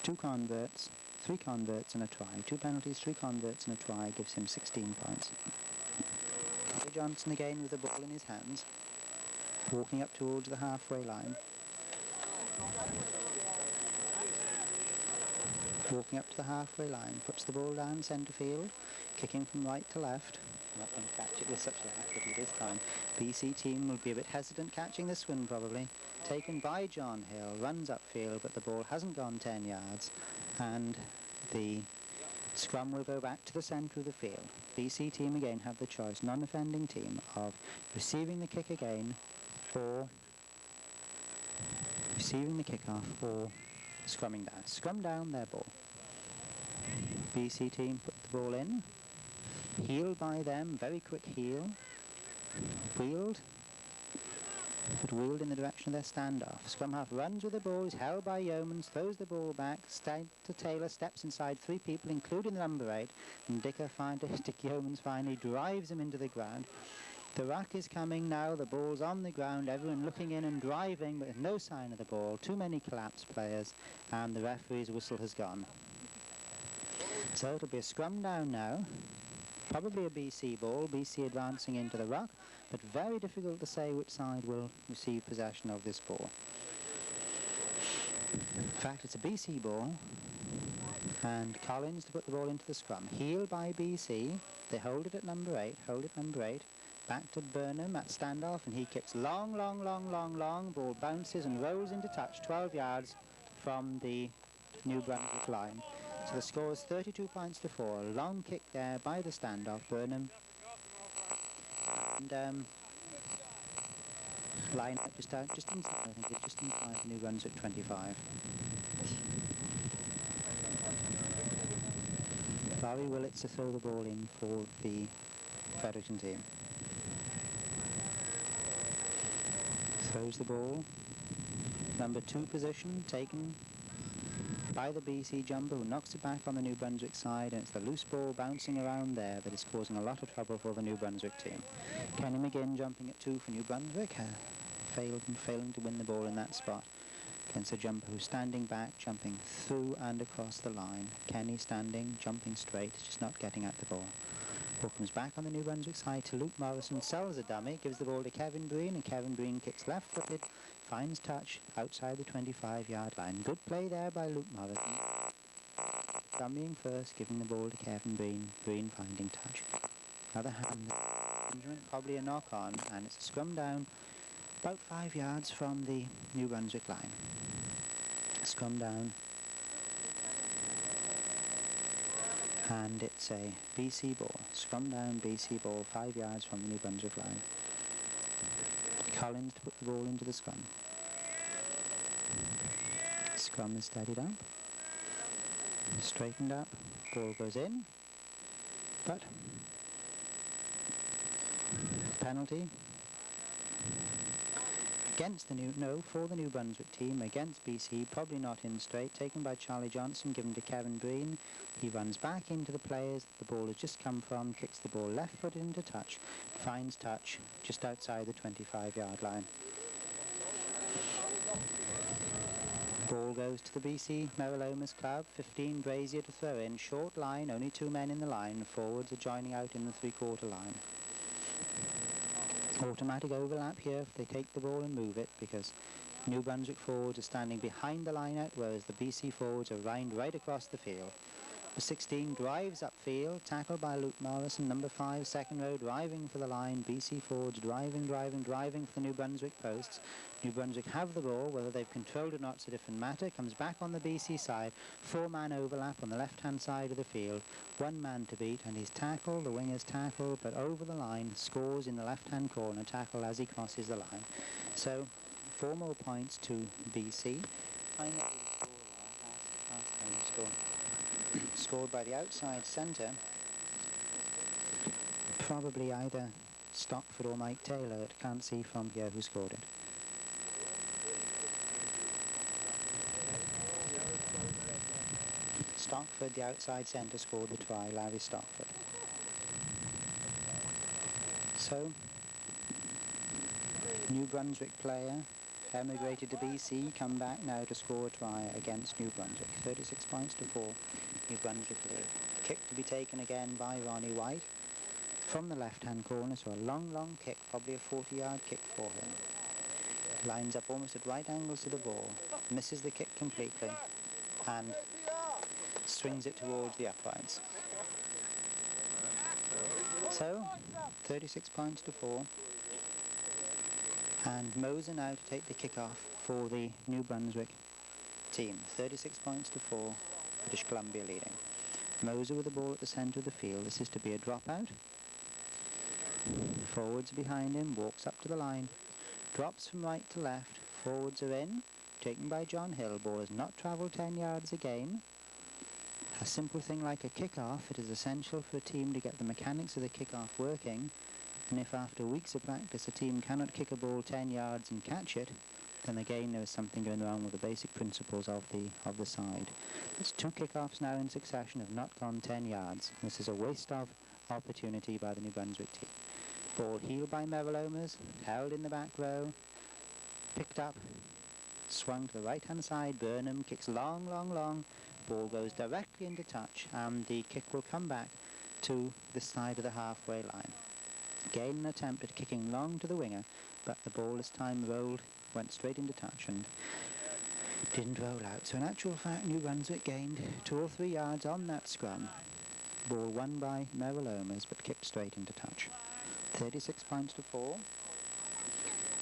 2 converts, 3 converts and a try. 2 penalties, 3 converts and a try gives him 16 points. Johnson again with the ball in his hands, walking up towards the halfway line. Walking up to the halfway line, puts the ball down centre field, kicking from right to left. Not going to catch it with such a effort this time. BC team will be a bit hesitant catching this one probably. Taken by John Hill, runs upfield, but the ball hasn't gone 10 yards, and the scrum will go back to the centre of the field. BC team again have the choice, non-offending team, of receiving the kick again, or receiving the kick-off, or scrumming down. Scrum down their ball. BC team put the ball in. Heeled by them, very quick heel. Wheeled, but wheeled in the direction of their standoff. Scrum half runs with the ball, is held by Yeomans, throws the ball back. Taylor steps inside 3 people, including the number 8, and Dick Yeomans finally drives him into the ground. The ruck is coming now, the ball's on the ground, everyone looking in and driving, but no sign of the ball. Too many collapsed players, and the referee's whistle has gone. So it'll be a scrum down now. Probably a BC ball, BC advancing into the ruck, but very difficult to say which side will receive possession of this ball. In fact, it's a BC ball, and Collins to put the ball into the scrum. Heeled by BC, they hold it at number 8, back to Burnham at standoff, and he kicks long, ball bounces and rolls into touch, 12 yards from the New Brunswick line. So the score is 32 points to 4. A long kick there by the standoff, Burnham. And line up just inside, I think it's just inside the New Brunswick 25. Barry Willits to throw the ball in for the Fredericton team. Throws the ball. Number 2 position taken by the BC jumper, who knocks it back on the New Brunswick side, and it's the loose ball bouncing around there that is causing a lot of trouble for the New Brunswick team. Kenny McGinn jumping at 2 for New Brunswick, failing to win the ball in that spot against a jumper who's standing back, jumping through and across the line. Kenny standing, jumping straight, just not getting at the ball. Ball comes back on the New Brunswick side to Luke Morrison, sells a dummy, gives the ball to Kevin Breen, and Kevin Breen kicks left-footed, finds touch outside the 25-yard line. Good play there by Luke Morrison. Dummying first, giving the ball to Kevin Breen, Breen finding touch. Another hand, probably a knock-on, and it's a scrum down about 5 yards from the New Brunswick line. Scrum down. And it's a BC ball. Scrum down, BC ball, 5 yards from the New Brunswick line. Collins to put the ball into the scrum. Scrum is steadied up. Straightened up. Ball goes in. But penalty against the for the New Brunswick team, against BC, probably not in straight, taken by Charlie Johnson, given to Kevin Breen. He runs back into the players the ball has just come from, kicks the ball left-footed into touch, finds touch just outside the 25-yard line. Ball goes to the BC Meralomas club, 15 Brazier to throw in, short line, only 2 men in the line, forwards are joining out in the 3-quarter line. Automatic overlap here if they take the ball and move it, because New Brunswick forwards are standing behind the line-out, whereas the BC forwards are lined right across the field. The 16 drives upfield, tackled by Luke Morrison. Number 5, second row, driving for the line. BC forwards driving for the New Brunswick posts. New Brunswick have the ball. Whether they've controlled it or not is a different matter. Comes back on the BC side. 4-man overlap on the left-hand side of the field. 1 man to beat, and he's tackled. The winger's tackled, but over the line. Scores in the left-hand corner. Tackle as he crosses the line. So 4 more points to BC. Scored by the outside centre, probably either Stockford or Mike Taylor. Can't see from here who scored it. Stockford, the outside centre, scored the try, Larry Stockford. So, New Brunswick player, emigrated to BC, come back now to score a try against New Brunswick. 36 points to 4, New Brunswick lead. Kick to be taken again by Ronnie White from the left-hand corner, so a long kick, probably a 40-yard kick for him. Lines up almost at right angles to the ball, misses the kick completely, and swings it towards the uprights. So, 36 points to 4. And Moser now to take the kick-off for the New Brunswick team. 36 points to 4, British Columbia leading. Moser with the ball at the centre of the field. This is to be a dropout. Forwards behind him, walks up to the line, drops from right to left. Forwards are in, taken by John Hill. Ball has not travelled 10 yards again. A simple thing like a kick-off, it is essential for a team to get the mechanics of the kick-off working. And if after weeks of practice a team cannot kick a ball 10 yards and catch it, then again there is something going wrong with the basic principles of the side. There's 2 kickoffs now in succession have not gone 10 yards. This is a waste of opportunity by the New Brunswick team. Ball heeled by Meralomas, held in the back row, picked up, swung to the right hand side. Burnham kicks long. Ball goes directly into touch, and the kick will come back to the side of the halfway line. Again an attempt at kicking long to the winger, but the ball this time rolled, went straight into touch and didn't roll out. So in actual fact, New Brunswick gained 2 or 3 yards on that scrum. Ball won by Meralomas, but kicked straight into touch. 36 points to 4.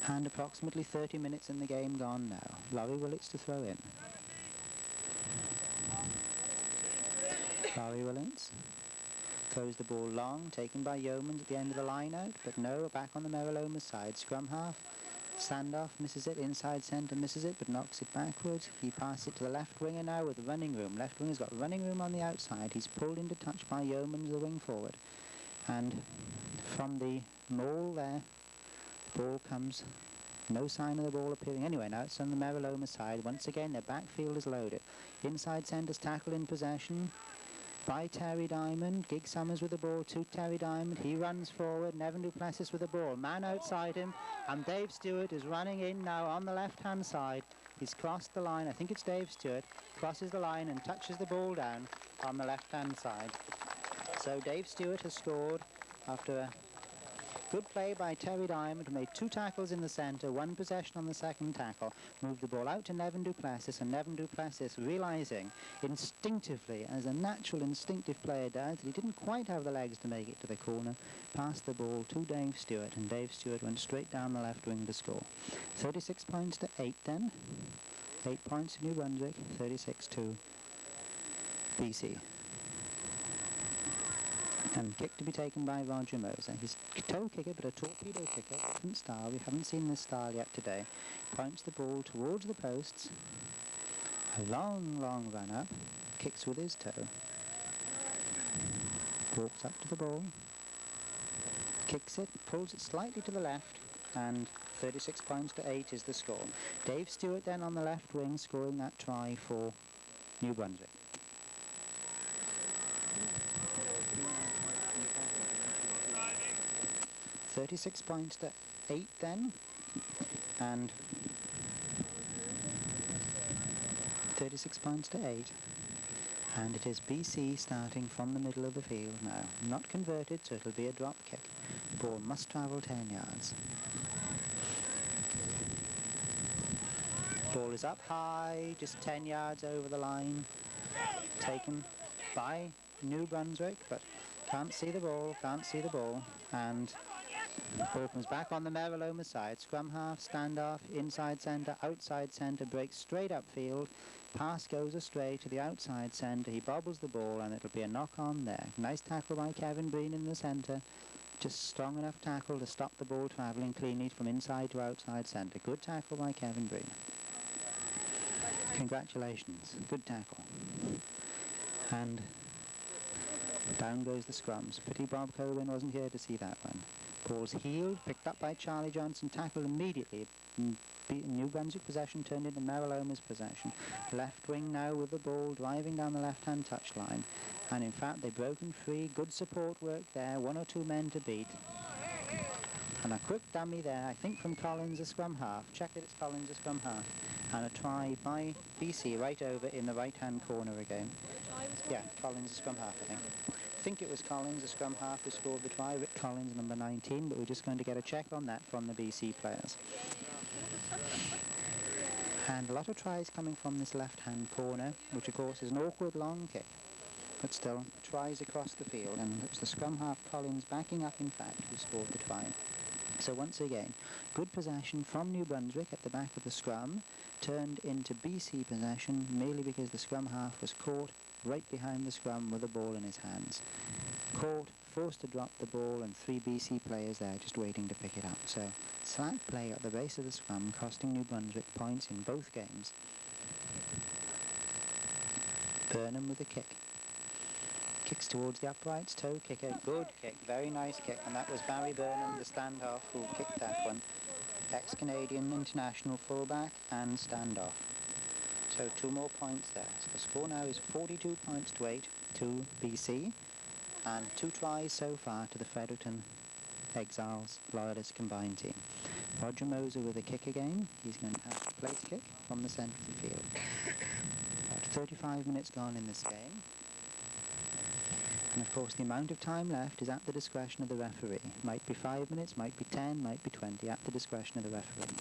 And approximately 30 minutes in the game gone now. Laurie Willits to throw in. Laurie Willits throws the ball long, taken by Yeomans at the end of the line-out, but no, back on the Meralomas side. Scrum half, Sandoff misses it, inside centre misses it, but knocks it backwards. He passes it to the left winger now with running room. Left winger's got running room on the outside. He's pulled into touch by Yeomans, the wing forward. And from the maul there, the ball comes, no sign of the ball appearing. Anyway, now it's on the Meraloma side. Once again, their backfield is loaded. Inside centre's tackle in possession by Terry Diamond. Gig Summers with the ball to Terry Diamond. He runs forward. Nevin Duplessis with the ball. Man outside him. And Dave Stewart is running in now on the left-hand side. He's crossed the line. I think it's Dave Stewart. Crosses the line and touches the ball down on the left-hand side. So Dave Stewart has scored after a good play by Terry Diamond, who made 2 tackles in the centre, 1 possession on the second tackle, moved the ball out to Nevin Duplessis, and Nevin Duplessis, realising instinctively, as a natural instinctive player does, that he didn't quite have the legs to make it to the corner, passed the ball to Dave Stewart, and Dave Stewart went straight down the left wing to score. 36 points to 8 then. 8 points to New Brunswick, 36 to BC. And kick to be taken by Roger Moser. He's a toe kicker, but a torpedo kicker, different style. We haven't seen this style yet today. Points the ball towards the posts. A long run up. Kicks with his toe. Walks up to the ball. Kicks it, pulls it slightly to the left, and 36 points to 8 is the score. Dave Stewart then on the left wing, scoring that try for New Brunswick. .36 points to 8 then, and 36 points to 8, And it is BC starting from the middle of the field now. Not converted, so it'll be a drop kick. Ball must travel 10 yards. Ball is up high, just 10 yards over the line. Taken by New Brunswick, but can't see the ball, and ball comes back on the Meraloma side. Scrum half, standoff, inside centre, outside centre, breaks straight upfield. Pass goes astray to the outside centre. He bobbles the ball and it'll be a knock on there. Nice tackle by Kevin Breen in the centre. Just strong enough tackle to stop the ball travelling cleanly from inside to outside centre. Good tackle by Kevin Breen. Congratulations, good tackle. And down goes the scrums. Pity Bob Colwyn wasn't here to see that one. Ball's heeled, picked up by Charlie Johnson, tackled immediately. New Brunswick possession turned into Meraloma's possession. Left wing now with the ball, driving down the left-hand touchline. And in fact, they've broken free. Good support work there. 1 or 2 men to beat. And a quick dummy there, I think from Collins, a scrum half. Check that it's Collins, a scrum half. And a try by BC right over in the right-hand corner again. Yeah, Collins, a scrum half, I think it was Collins, a scrum half, who scored the try. Rick Collins, number 19, but we're just going to get a check on that from the BC players. And a lot of tries coming from this left-hand corner, which of course is an awkward long kick. But still, tries across the field, and it was the scrum half Collins backing up, in fact, who scored the try. So once again, good possession from New Brunswick at the back of the scrum, turned into BC possession merely because the scrum half was caught right behind the scrum with the ball in his hands. Caught, forced to drop the ball, and 3 BC players there just waiting to pick it up. So slack play at the base of the scrum, costing New Brunswick points in both games. Burnham with a kick. Kicks towards the uprights, toe kicker, good kick, very nice kick, and that was Barry Burnham, the standoff, who kicked that one. Ex-Canadian international fullback and standoff. So 2 more points there. So the score now is 42 points to 8 to BC, and 2 tries so far to the Fredericton Exiles Loyalist combined team. Roger Moser with a kick again. He's going to have the place kick from the centre of the field. About 35 minutes gone in this game. And of course the amount of time left is at the discretion of the referee. Might be 5 minutes, might be 10, might be 20, at the discretion of the referee.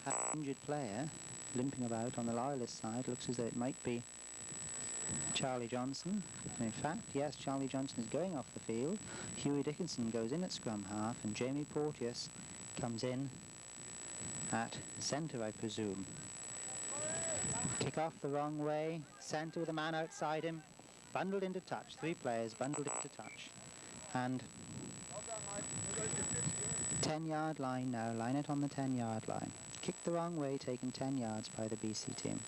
An injured player limping about on the Loyalist side, looks as though it might be Charlie Johnson. And in fact, yes, Charlie Johnson is going off the field. Huey Dickinson goes in at scrum half, and Jamie Porteous comes in at centre, I presume. Kick off the wrong way, centre with a man outside him. Bundled into touch, 3 players bundled into touch. And 10-yard line now, line it on the 10-yard line. Kicked the wrong way, taken 10 yards by the BC team.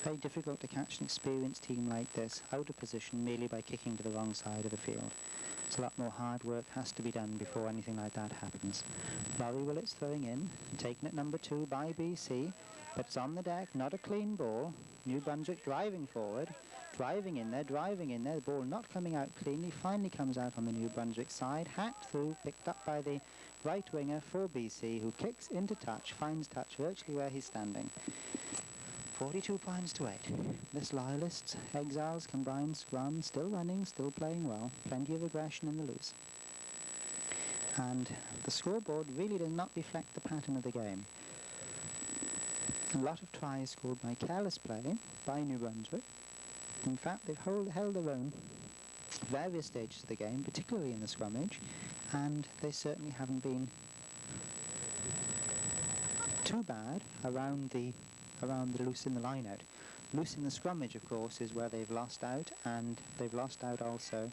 Very difficult to catch an experienced team like this out of position merely by kicking to the wrong side of the field. So a lot more hard work has to be done before anything like that happens. Laurie Willits throwing in, taken at number 2 by BC, but it's on the deck, not a clean ball. New Brunswick driving forward. Driving in there, the ball not coming out cleanly, finally comes out on the New Brunswick side, hacked through, picked up by the right winger for BC, who kicks into touch, finds touch virtually where he's standing. 42 points to 8. This Loyalists, Exiles, combined scrum, still running, still playing well, plenty of aggression in the loose. And the scoreboard really does not reflect the pattern of the game. A lot of tries scored by careless play by New Brunswick. In fact, they've held their own at various stages of the game, particularly in the scrummage, and they certainly haven't been too bad around the loose in the line-out. Loose in the scrummage, of course, is where they've lost out, and they've lost out also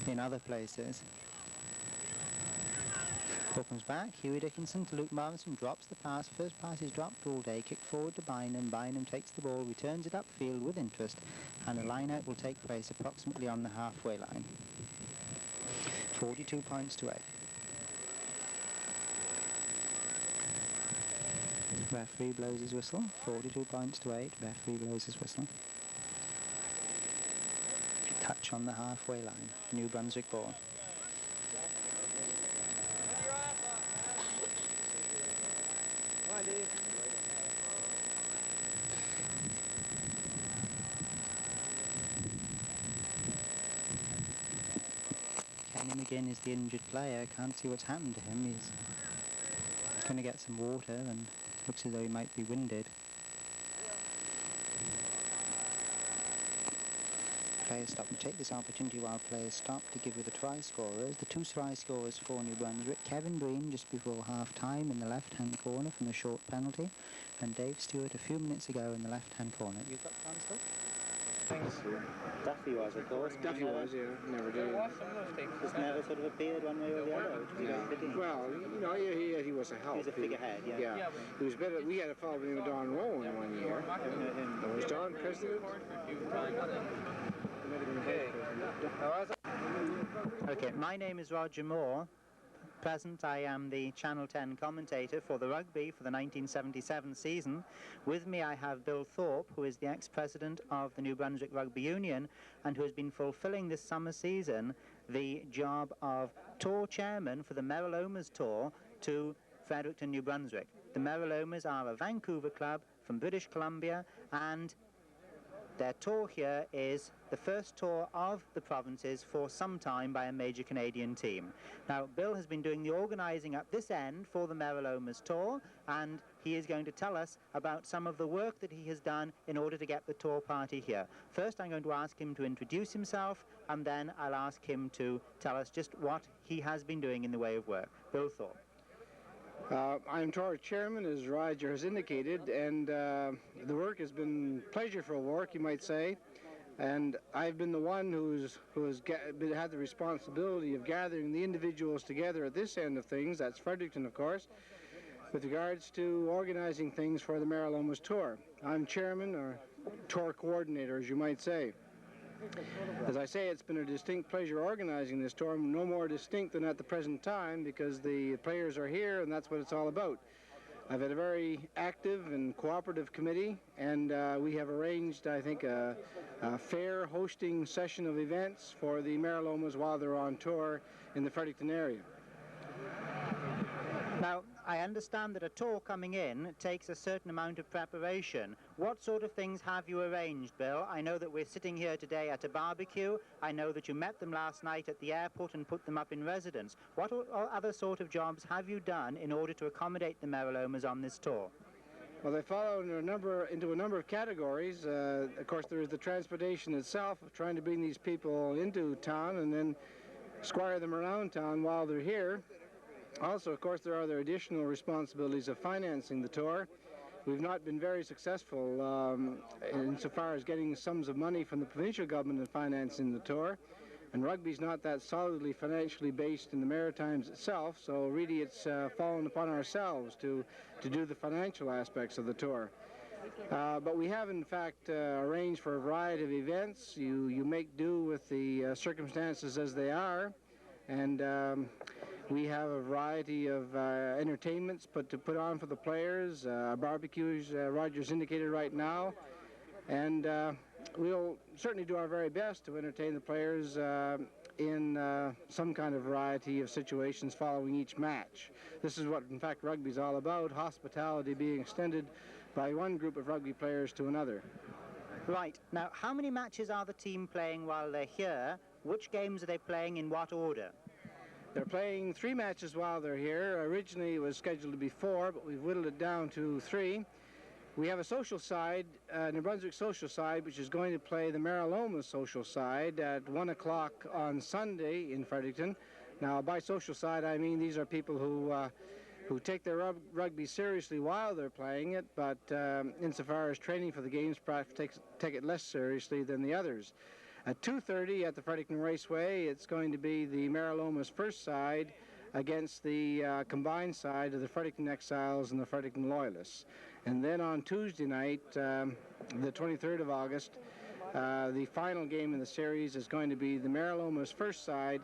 in other places. Ball comes back, Huey Dickinson to Luke Morrison, drops the pass. First pass is dropped all day, kicked forward to Bynum. Bynum takes the ball, returns it upfield with interest, and the line-out will take place approximately on the halfway line. 42 points to 8. Referee blows his whistle. 42 points to 8. Referee blows his whistle. Touch on the halfway line. New Brunswick ball. McGinn is the injured player. Can't see what's happened to him. He's going to get some water and looks as though he might be winded. Players stop and take this opportunity while players stop to give you the try scorers. The two try scorers for New Brunswick: Kevin Breen just before half-time in the left-hand corner from a short penalty, and Dave Stewart a few minutes ago in the left-hand corner. You've got Constable? Thanks. Duffy was, of course. Duffy was, yeah. Never did. Just never sort of appeared one way or the other, which was fitting. Well, you know, he was a help. He was a figurehead, yeah. Yeah. He was better. We had a fellow named Don Rowan one year. Was Don president? Okay, my name is Roger Moore. Present, I am the Channel 10 commentator for the rugby for the 1977 season. With me I have Bill Thorpe, who is the ex-president of the New Brunswick Rugby Union and who has been fulfilling this summer season the job of tour chairman for the Meralomas tour to Fredericton, New Brunswick. The Meralomas are a Vancouver club from British Columbia, and their tour here is the first tour of the provinces for some time by a major Canadian team. Now, Bill has been doing the organising at this end for the Meralomas tour, and he is going to tell us about some of the work that he has done in order to get the tour party here. First, I'm going to ask him to introduce himself, and then I'll ask him to tell us just what he has been doing in the way of work. Bill Thorpe. I'm tour chairman, as Roger has indicated, and the work has been pleasurable work, you might say. And I've been the one who has had the responsibility of gathering the individuals together at this end of things. That's Fredericton, of course, with regards to organizing things for the Meralomas tour. I'm chairman, or tour coordinator, as you might say. As I say, it's been a distinct pleasure organizing this tour, no more distinct than at the present time, because the players are here and that's what it's all about. I've had a very active and cooperative committee, and we have arranged, I think, a fair hosting session of events for the Meralomas while they're on tour in the Fredericton area. Now, I understand that a tour coming in takes a certain amount of preparation. What sort of things have you arranged, Bill? I know that we're sitting here today at a barbecue. I know that you met them last night at the airport and put them up in residence. What other sort of jobs have you done in order to accommodate the Meralomas on this tour? Well, they follow into a number of categories. Of course, there is the transportation itself, of trying to bring these people into town and then squire them around town while they're here. Also, of course, there are other additional responsibilities of financing the tour. We've not been very successful insofar as getting sums of money from the provincial government in financing the tour. And rugby's not that solidly financially based in the Maritimes itself, so really it's fallen upon ourselves to do the financial aspects of the tour. But we have, in fact, arranged for a variety of events. You make do with the circumstances as they are, and we have a variety of entertainments to put on for the players, barbecues, Roger's indicated right now, and we'll certainly do our very best to entertain the players in some kind of variety of situations following each match. This is what, in fact, rugby's all about, hospitality being extended by one group of rugby players to another. Right. Now, how many matches are the team playing while they're here? Which games are they playing in what order? They're playing 3 matches while they're here. Originally it was scheduled to be 4, but we've whittled it down to 3. We have a social side, New Brunswick social side, which is going to play the Meraloma social side at 1 o'clock on Sunday in Fredericton. Now, by social side, I mean these are people who take their rugby seriously while they're playing it, but insofar as training for the games, perhaps take it less seriously than the others. At 2:30 at the Fredericton Raceway, it's going to be the Meralomas first side against the combined side of the Fredericton Exiles and the Fredericton Loyalists. And then on Tuesday night, the 23rd of August, the final game in the series is going to be the Meralomas first side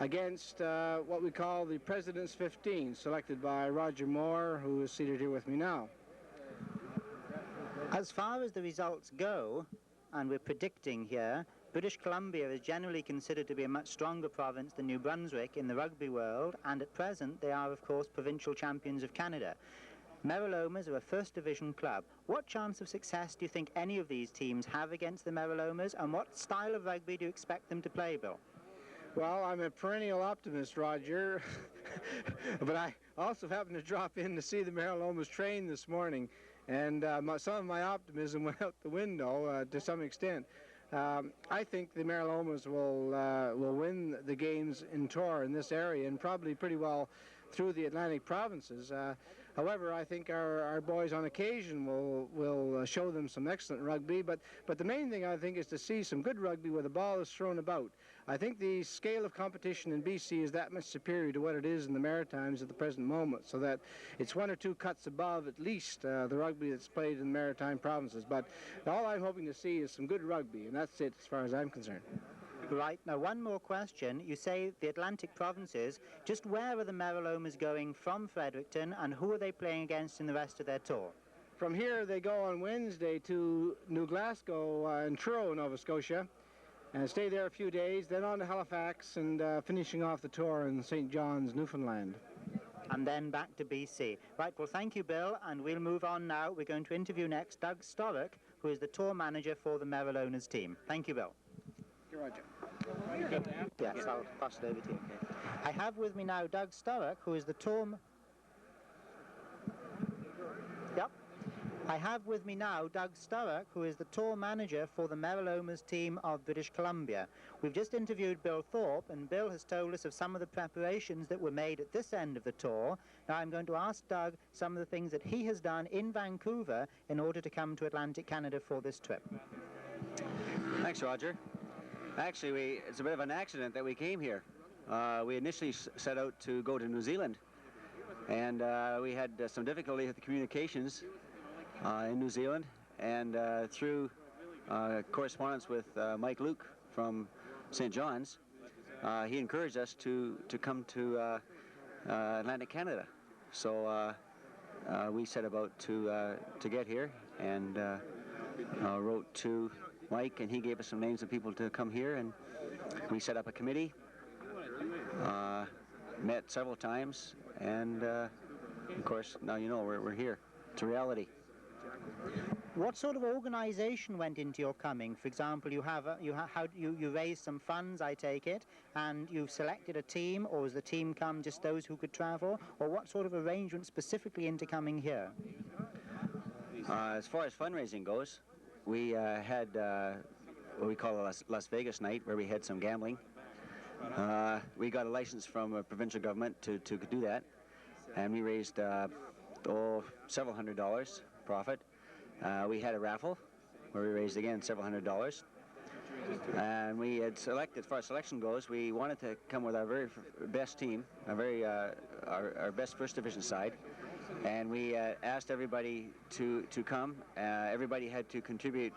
against what we call the President's 15, selected by Roger Moore, who is seated here with me now. As far as the results go, and we're predicting here, British Columbia is generally considered to be a much stronger province than New Brunswick in the rugby world, and at present they are, of course, provincial champions of Canada. Meralomas are a first division club. What chance of success do you think any of these teams have against the Meralomas, and what style of rugby do you expect them to play, Bill? Well, I'm a perennial optimist, Roger, but I also happened to drop in to see the Meralomas train this morning, and some of my optimism went out the window to some extent. I think the Meralomas will win the games in tour in this area and probably pretty well through the Atlantic provinces. However, I think our boys on occasion will show them some excellent rugby, but the main thing I think is to see some good rugby where the ball is thrown about. I think the scale of competition in BC is that much superior to what it is in the Maritimes at the present moment, so that it's one or two cuts above at least the rugby that's played in the Maritime provinces. But all I'm hoping to see is some good rugby, and that's it as far as I'm concerned. Right, now one more question. You say the Atlantic provinces. Just where are the Meralomas going from Fredericton, and who are they playing against in the rest of their tour? From here they go on Wednesday to New Glasgow in Truro, Nova Scotia, and stay there a few days, then on to Halifax and finishing off the tour in St. John's, Newfoundland. And then back to BC. Right, well, thank you, Bill, and we'll move on now. We're going to interview next Doug Storrock, who is the tour manager for the Meralomas team. Thank you, Bill. Roger. Yes, I'll pass it over to you. I have with me now Doug Storrock, who is the tour... Yep. I have with me now Doug Storrock, who is the tour manager for the Meralomas team of British Columbia. We've just interviewed Bill Thorpe, and Bill has told us of some of the preparations that were made at this end of the tour. Now I'm going to ask Doug some of the things that he has done in Vancouver in order to come to Atlantic Canada for this trip. Thanks, Roger. Actually, it's a bit of an accident that we came here. We initially set out to go to New Zealand, and we had some difficulty with the communications in New Zealand, and through correspondence with Mike Luke from St. John's, he encouraged us to come to Atlantic Canada. So we set about to get here, and wrote to Mike, and he gave us some names of people to come here, and we set up a committee, met several times, and of course now you know we're here. It's a reality. What sort of organisation went into your coming? For example, you raised some funds, I take it, and you've selected a team, or has the team come just those who could travel, or what sort of arrangement specifically into coming here? As far as fundraising goes, we had what we call a Las Vegas night, where we had some gambling. We got a license from a provincial government to do that, and we raised several $100s profit. We had a raffle where we raised again several $100s, and we had selected, as far as selection goes, we wanted to come with our very best team, our best first division side, and we asked everybody to come. Everybody had to contribute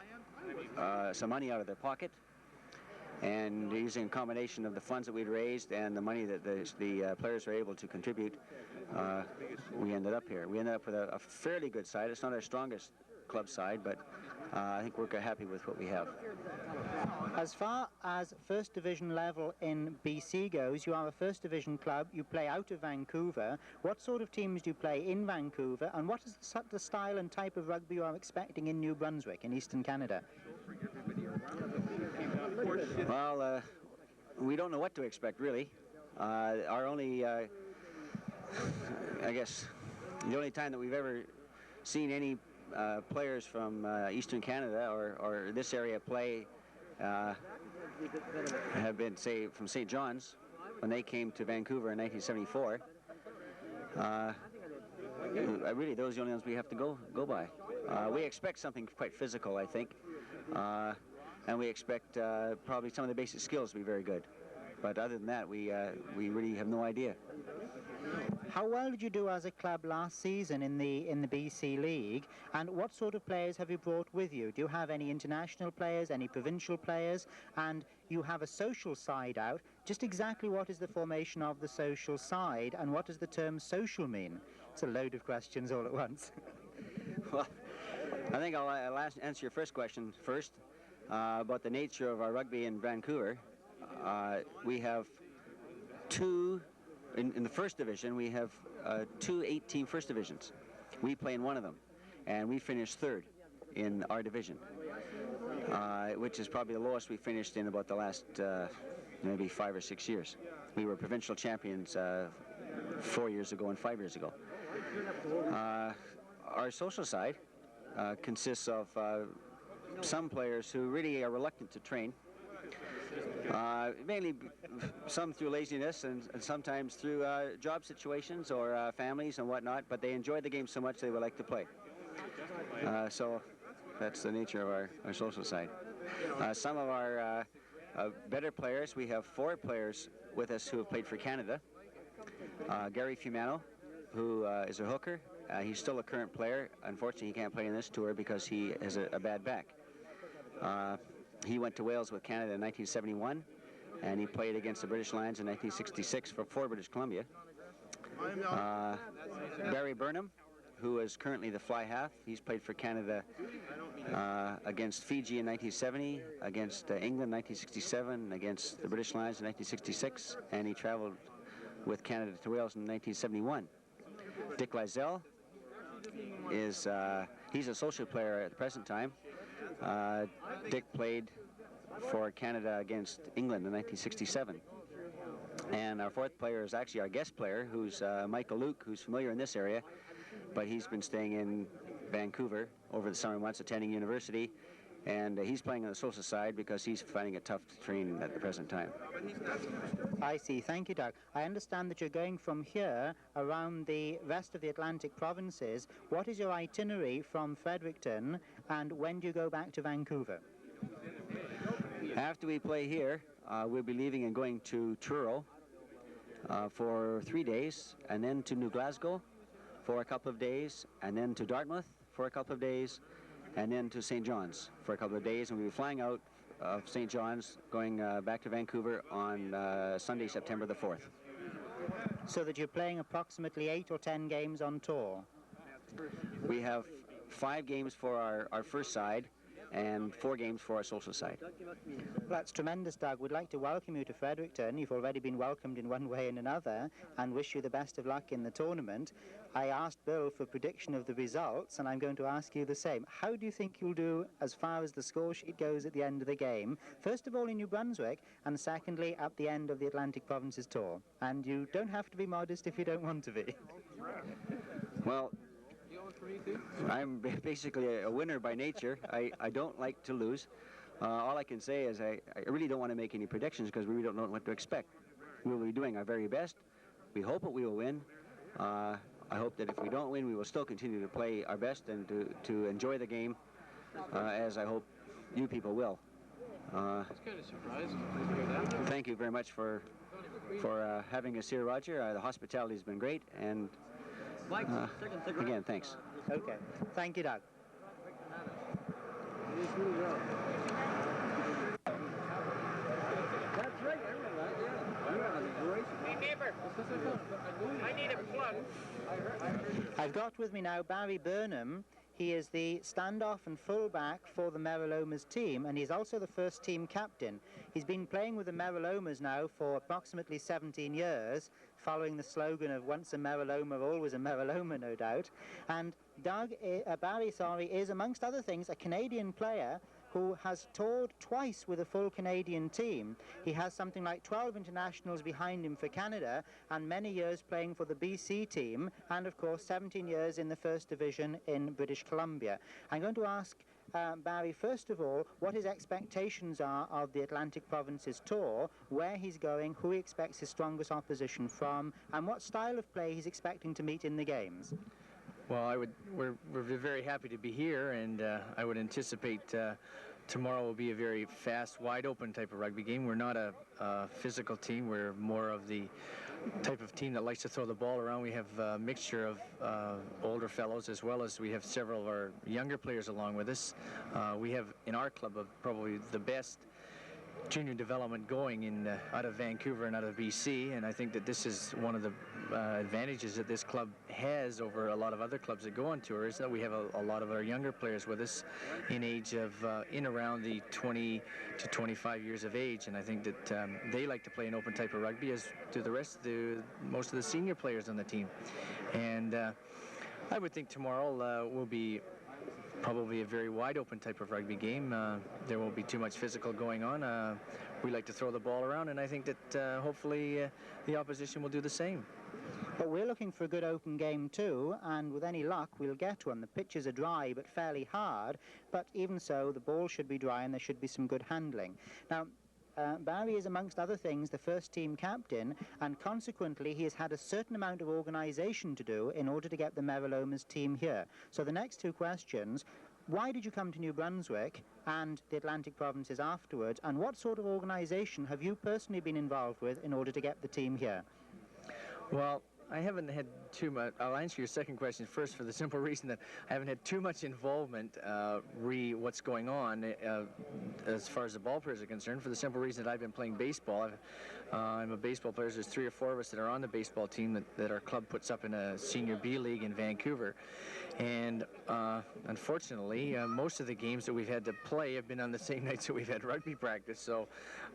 some money out of their pocket, and using a combination of the funds that we'd raised and the money that the players were able to contribute, we ended up here. We ended up with a fairly good side. It's not our strongest club side, but I think we're happy with what we have. As far as first division level in BC goes, you are a first division club, you play out of Vancouver. What sort of teams do you play in Vancouver, and what is the style and type of rugby you are expecting in New Brunswick, in Eastern Canada? Well, we don't know what to expect, really. Our only, I guess, the only time that we've ever seen any players from Eastern Canada or this area play have been, say, from St. John's when they came to Vancouver in 1974. Really, those are the only ones we have to go by. We expect something quite physical, I think, and we expect probably some of the basic skills to be very good. But other than that, we really have no idea. How well did you do as a club last season in the BC League, and what sort of players have you brought with you? Do you have any international players, any provincial players, and you have a social side out? Just exactly what is the formation of the social side, and what does the term social mean? It's a load of questions all at once. Well, I think I'll answer your first question first, about the nature of our rugby in Vancouver. We have two, in the first division, we have two 8-team first divisions. We play in one of them, and we finished third in our division. which is probably the lowest we finished in about the last maybe 5 or 6 years. We were provincial champions 4 years ago and 5 years ago. Our social side consists of some players who really are reluctant to train, mainly some through laziness and sometimes through job situations or families and whatnot, but they enjoy the game so much they would like to play. So that's the nature of our social side. Some of our better players, we have 4 players with us who have played for Canada. Gary Fumano, who is a hooker. He's still a current player. Unfortunately, he can't play in this tour because he has a bad back. He went to Wales with Canada in 1971, and he played against the British Lions in 1966 for British Columbia. Barry Burnham, who is currently the fly half. He's played for Canada against Fiji in 1970, against England in 1967, against the British Lions in 1966, and he traveled with Canada to Wales in 1971. Dick Lizell is, he's a social player at the present time. Dick played for Canada against England in 1967. And our 4th player is actually our guest player, who's Michael Luke, who's familiar in this area, but he's been staying in Vancouver over the summer months, attending university, and he's playing on the social side because he's finding it tough to train at the present time. I see. Thank you, Doug. I understand that you're going from here around the rest of the Atlantic provinces. What is your itinerary from Fredericton, and when do you go back to Vancouver? After we play here, we'll be leaving and going to Truro for 3 days, and then to New Glasgow for a couple of days, and then to Dartmouth for a couple of days, and then to St. John's for a couple of days, and we'll be flying out of St. John's, going back to Vancouver on Sunday, September the 4th. So that you're playing approximately 8 or 10 games on tour? We have 5 games for our first side, and 4 games for our social side. Well, that's tremendous, Doug. We'd like to welcome you to Fredericton. You've already been welcomed in one way and another, and wish you the best of luck in the tournament. I asked Bill for prediction of the results, and I'm going to ask you the same. How do you think you'll do as far as the score sheet goes at the end of the game? First of all in New Brunswick, and secondly at the end of the Atlantic Provinces Tour. And you don't have to be modest if you don't want to be. Well, I'm basically a winner by nature. I don't like to lose. All I can say is I really don't want to make any predictions because we really don't know what to expect. We will be doing our very best. We hope that we will win. I hope that if we don't win, we will still continue to play our best and to enjoy the game, as I hope you people will. It's kind of surprising. Thank you very much for having us here, Roger. The hospitality has been great, and again, thanks. Okay. Thank you, Doug. Hey, neighbor, I need a plug. I've got with me now Barry Burnham. He is the standoff and fullback for the Meralomas team, and he's also the first team captain. He's been playing with the Meralomas now for approximately 17 years, following the slogan of once a Meraloma, always a Meraloma, no doubt. And Barry is, amongst other things, a Canadian player who has toured twice with a full Canadian team. He has something like 12 internationals behind him for Canada, and many years playing for the BC team, and of course 17 years in the First Division in British Columbia. I'm going to ask Barry, first of all, what his expectations are of the Atlantic Provinces Tour, where he's going, who he expects his strongest opposition from, and what style of play he's expecting to meet in the games. Well, we're very happy to be here, and I would anticipate tomorrow will be a very fast, wide-open type of rugby game. We're not a physical team. We're more of the type of team that likes to throw the ball around. We have a mixture of older fellows, as well as we have several of our younger players along with us. We have in our club probably the best junior development going in out of Vancouver and out of BC, and I think that this is one of the advantages that this club has over a lot of other clubs that go on tour, is that we have a lot of our younger players with us in age of in around the 20 to 25 years of age, and I think that they like to play an open type of rugby, as do the rest of most of the senior players on the team. And I would think tomorrow will be probably a very wide open type of rugby game. There won't be too much physical going on. We like to throw the ball around, and I think that hopefully the opposition will do the same. But we're looking for a good open game too, and with any luck we'll get one. The pitches are dry but fairly hard, but even so the ball should be dry and there should be some good handling. Now, Barry is, amongst other things, the first team captain, and consequently he has had a certain amount of organisation to do in order to get the Meraloma's team here. So the next two questions: why did you come to New Brunswick and the Atlantic provinces afterwards, and what sort of organisation have you personally been involved with in order to get the team here? Well, I haven't had too much. I'll answer your second question first, for the simple reason that I haven't had too much involvement what's going on as far as the ball players are concerned, for the simple reason that I've been playing baseball. I'm a baseball player. There's 3 or 4 of us that are on the baseball team that our club puts up in a senior B league in Vancouver. And unfortunately, most of the games that we've had to play have been on the same nights that we've had rugby practice. So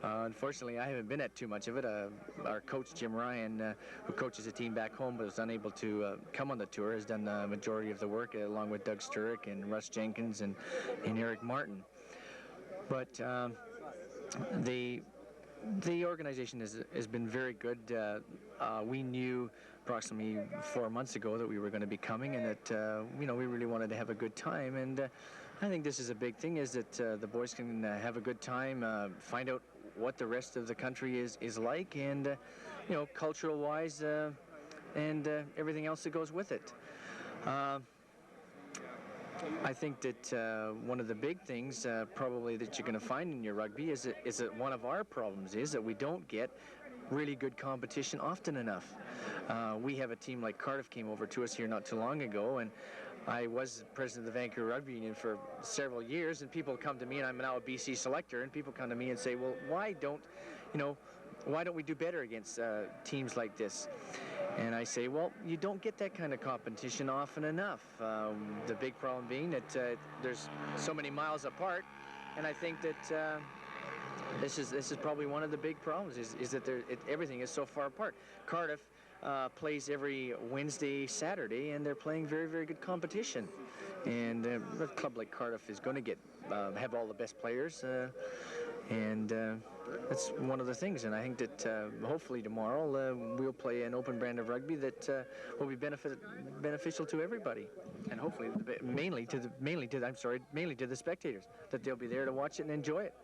unfortunately, I haven't been at too much of it. Our coach, Jim Ryan, who coaches a team back home but was unable to come on the tour, has done the majority of the work, along with Doug Sturrock and Russ Jenkins and Eric Martin. But the organization has been very good. We knew approximately 4 months ago that we were going to be coming, and that we really wanted to have a good time. And I think this is a big thing, is that the boys can have a good time, find out what the rest of the country is like, and cultural wise, and everything else that goes with it. I think that one of the big things probably that you're going to find in your rugby is that one of our problems is that we don't get really good competition often enough. We have a team like Cardiff came over to us here not too long ago, and I was president of the Vancouver Rugby Union for several years, and people come to me, and I'm now a BC selector, and people come to me and say, well, why don't we do better against teams like this? And I say, well, you don't get that kind of competition often enough. The big problem being that there's so many miles apart, and I think that this is probably one of the big problems, is that everything is so far apart. Cardiff plays every Wednesday, Saturday, and they're playing very, very good competition. And a club like Cardiff is going to have all the best players, and that's one of the things. And I think that hopefully tomorrow we'll play an open brand of rugby that will be beneficial to everybody, and hopefully mainly to the spectators, that they'll be there to watch it and enjoy it.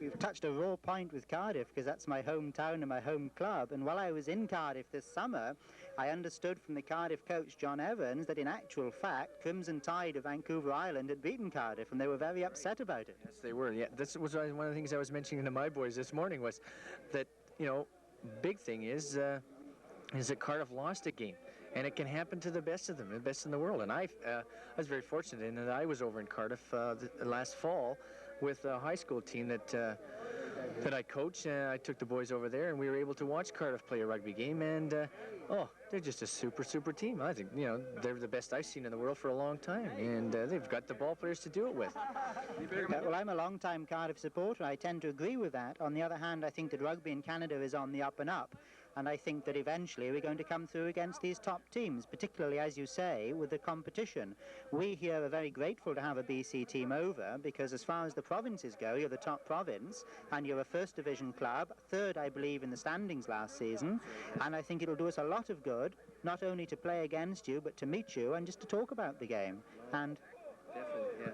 We've touched a raw point with Cardiff, because that's my hometown and my home club, and while I was in Cardiff this summer, I understood from the Cardiff coach John Evans that in actual fact Crimson Tide of Vancouver Island had beaten Cardiff, and they were very upset about it. Yes, they were. Yeah, this was one of the things I was mentioning to my boys this morning, was that big thing is that Cardiff lost a game, and it can happen to the best of them, the best in the world. And I was very fortunate in that I was over in Cardiff last fall with a high school team that I coach. I took the boys over there, and we were able to watch Cardiff play a rugby game, and they're just a super team. I think they're the best I've seen in the world for a long time, and they've got the ball players to do it with. Well, I'm a long-time Cardiff supporter. I tend to agree with that. On the other hand, I think that rugby in Canada is on the up and up, and I think that eventually we're going to come through against these top teams, particularly, as you say, with the competition. We here are very grateful to have a BC team over, because as far as the provinces go, you're the top province, and you're a first division club, third, I believe, in the standings last season, and I think it'll do us a lot of good, not only to play against you, but to meet you and just to talk about the game. And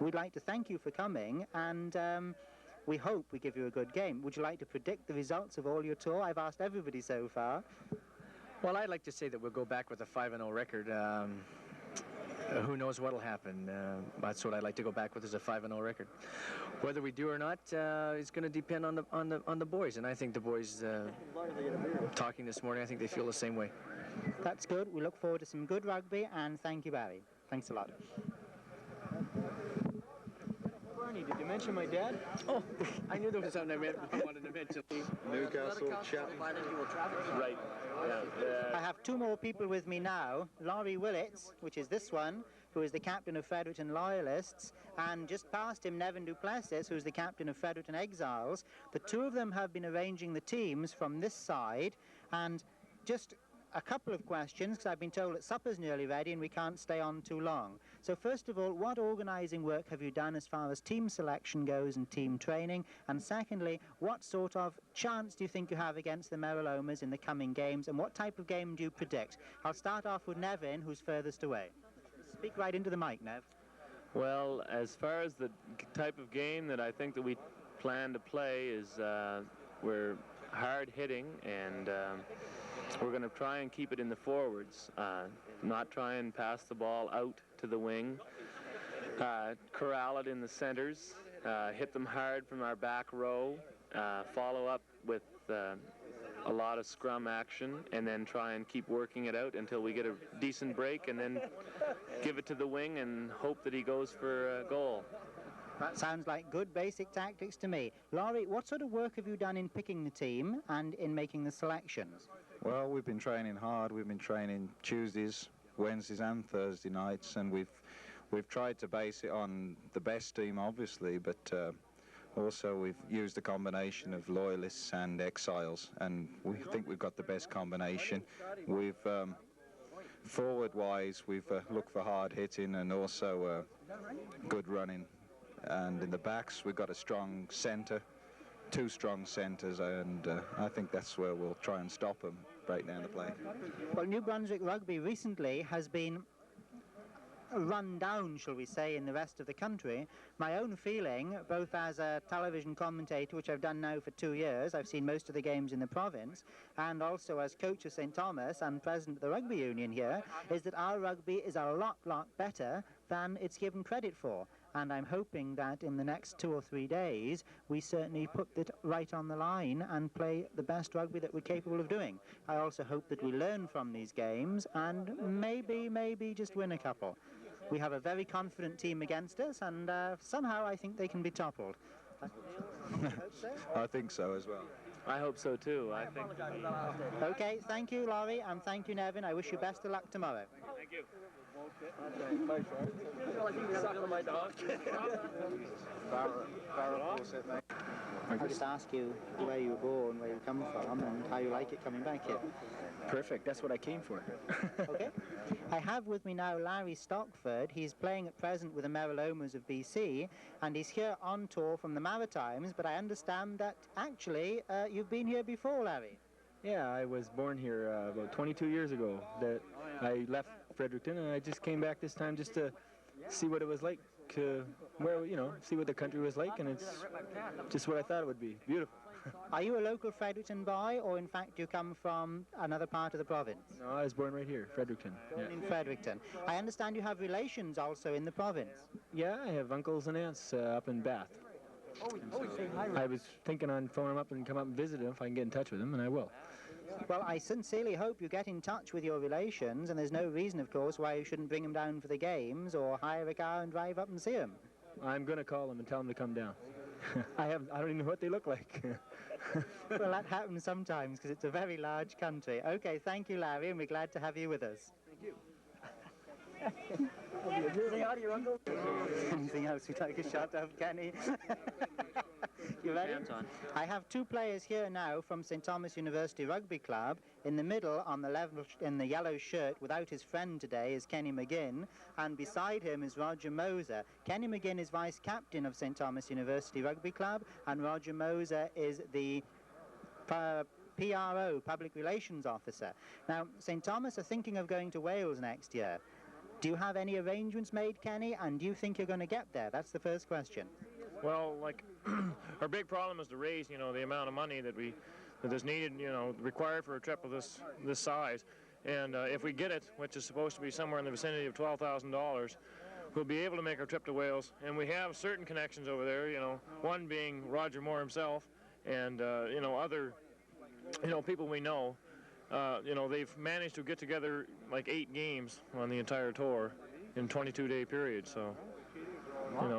we'd like to thank you for coming, and we hope we give you a good game. Would you like to predict the results of all your tour? I've asked everybody so far. Well, I'd like to say that we'll go back with a 5-0 record. Who knows what'll happen? That's what I'd like to go back with, is a 5-0 record. Whether we do or not is going to depend on the boys, and I think the boys, talking this morning, I think they feel the same way. That's good. We look forward to some good rugby, and thank you, Barry. Thanks a lot. Barney, did you mention my dad? Oh, I knew there was something I wanted to mention. Newcastle chap. Right. I have two more people with me now. Laurie Willits, which is this one, who is the captain of Fredericton Loyalists, and just past him, Nevin Duplessis, who's the captain of Fredericton Exiles. The two of them have been arranging the teams from this side, and just a couple of questions, because I've been told that supper's nearly ready and we can't stay on too long. So first of all, what organising work have you done as far as team selection goes and team training? And secondly, what sort of chance do you think you have against the Meralomas in the coming games, and what type of game do you predict? I'll start off with Nevin, who's furthest away. Speak right into the mic, Nev. Well, as far as the type of game that I think that we plan to play is we're hard hitting, and we're going to try and keep it in the forwards, not try and pass the ball out to the wing, corral it in the centers, hit them hard from our back row, follow up with a lot of scrum action, and then try and keep working it out until we get a decent break, and then give it to the wing and hope that he goes for a goal. That sounds like good basic tactics to me. Laurie, what sort of work have you done in picking the team and in making the selections? Well, we've been training hard. We've been training Tuesdays, Wednesdays and Thursday nights, and we've tried to base it on the best team, obviously, but also we've used a combination of loyalists and exiles, and we think we've got the best combination. We've forward-wise, we've looked for hard hitting and also good running. And in the backs, we've got a strong centre, two strong centres, and I think that's where we'll try and stop them right down the play. Well, New Brunswick Rugby recently has been run down, shall we say, in the rest of the country. My own feeling, both as a television commentator, which I've done now for 2 years, I've seen most of the games in the province, and also as coach of St Thomas and president of the Rugby Union here, is that our rugby is a lot better than it's given credit for. And I'm hoping that in the next 2 or 3 days, we certainly put it right on the line and play the best rugby that we're capable of doing. I also hope that we learn from these games and maybe just win a couple. We have a very confident team against us, and somehow I think they can be toppled. I think so as well. I hope so too. I think. Okay, thank you, Laurie, and thank you, Nevin. I wish you best of luck tomorrow. Thank you. I'll just ask you where you were born, where you come from, and how you like it coming back here. Perfect. That's what I came for. Okay. I have with me now Larry Stockford. He's playing at present with the Meralomas of BC, and he's here on tour from the Maritimes, but I understand that actually you've been here before, Larry. Yeah, I was born here about 22 years ago. That I left Fredericton, and I just came back this time just to see what it was like, see what the country was like, and it's just what I thought it would be. Beautiful. Are you a local Fredericton boy, or in fact you come from another part of the province? No, I was born right here, Fredericton. Born in Fredericton. I understand you have relations also in the province. Yeah, I have uncles and aunts up in Bath. I was thinking on phoning them up and come up and visit them if I can get in touch with them, and I will. Well, I sincerely hope you get in touch with your relations, and there's no reason, of course, why you shouldn't bring them down for the games or hire a car and drive up and see them. I'm going to call them and tell them to come down. I don't even know what they look like. Well, that happens sometimes because it's a very large country. Okay, thank you, Larry, and we're glad to have you with us. Thank you. Say hi to your uncle. Anything else you'd like a shot of, Kenny? You ready? I have 2 players here now from St Thomas University Rugby Club. In the middle, on the level, in the yellow shirt, without his friend today, is Kenny McGinn, and beside him is Roger Moser. Kenny McGinn is vice-captain of St Thomas University Rugby Club, and Roger Moser is the PRO, Public Relations Officer. Now, St Thomas are thinking of going to Wales next year. Do you have any arrangements made, Kenny, and do you think you're going to get there? That's the first question. Well, like, our big problem is to raise, the amount of money that is needed, required for a trip of this size. And if we get it, which is supposed to be somewhere in the vicinity of $12,000, we'll be able to make our trip to Wales. And we have certain connections over there, one being Roger Moore himself, and other, people we know. They've managed to get together like 8 games on the entire tour in a 22-day period. So,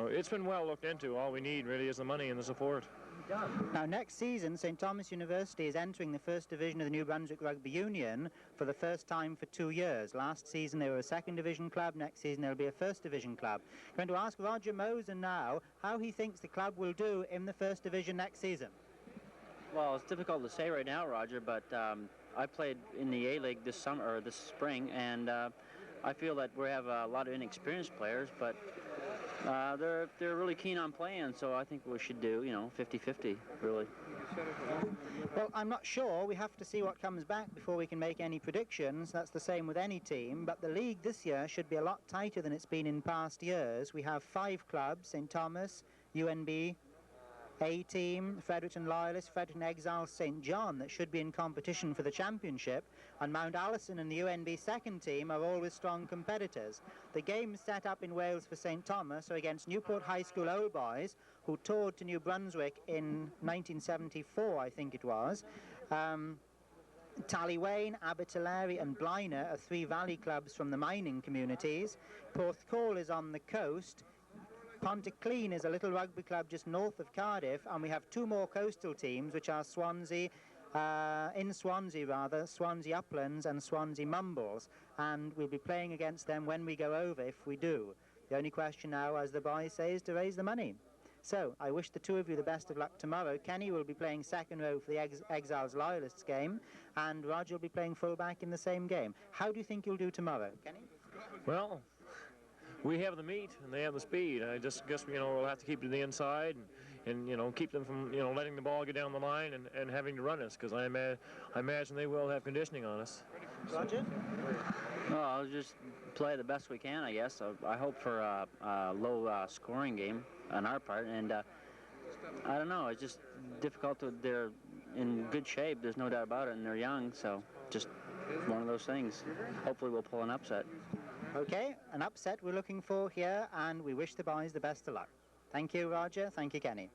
it's been well looked into. All we need really is the money and the support. Now, next season, St Thomas University is entering the first division of the New Brunswick Rugby Union for the first time for 2 years. Last season they were a second division club. Next season they'll be a first division club. I'm going to ask Roger Moser now how he thinks the club will do in the first division next season. Well, it's difficult to say right now, Roger, but I played in the A-League this summer or this spring, and I feel that we have a lot of inexperienced players, but they're really keen on playing, so I think we should do, you know, 50-50, really. Well, I'm not sure. We have to see what comes back before we can make any predictions. That's the same with any team, but the league this year should be a lot tighter than it's been in past years. We have 5 clubs: St. Thomas, UNB, A-Team, Fredericton Loyalists, Fredericton Exiles, St. John, that should be in competition for the championship, and Mount Allison and the UNB second team are always strong competitors. The games set up in Wales for St. Thomas are against Newport High School Old Boys, who toured to New Brunswick in 1974, I think it was. Tallywayne, Abertillery and Blaenau are 3 valley clubs from the mining communities. Porthcawl is on the coast. Pontyclean is a little rugby club just north of Cardiff, and we have 2 more coastal teams, which are Swansea, Swansea Uplands and Swansea Mumbles, and we'll be playing against them when we go over, if we do. The only question now, as the boy says, to raise the money. So, I wish the 2 of you the best of luck tomorrow. Kenny will be playing second row for the Exiles Loyalists game, and Roger will be playing full-back in the same game. How do you think you'll do tomorrow, Kenny? Well, we have the meat and they have the speed. I just guess, you know, we'll have to keep to the inside and you know, keep them from, you know, letting the ball get down the line and having to run us, because I imagine they will have conditioning on us. Roger? Well, I'll just play the best we can, I guess. I hope for a low scoring game on our part, and I don't know, it's just difficult. They're in good shape, there's no doubt about it, and they're young, so just one of those things. Hopefully we'll pull an upset. Okay, an upset we're looking for here, and we wish the boys the best of luck. Thank you, Roger. Thank you, Kenny.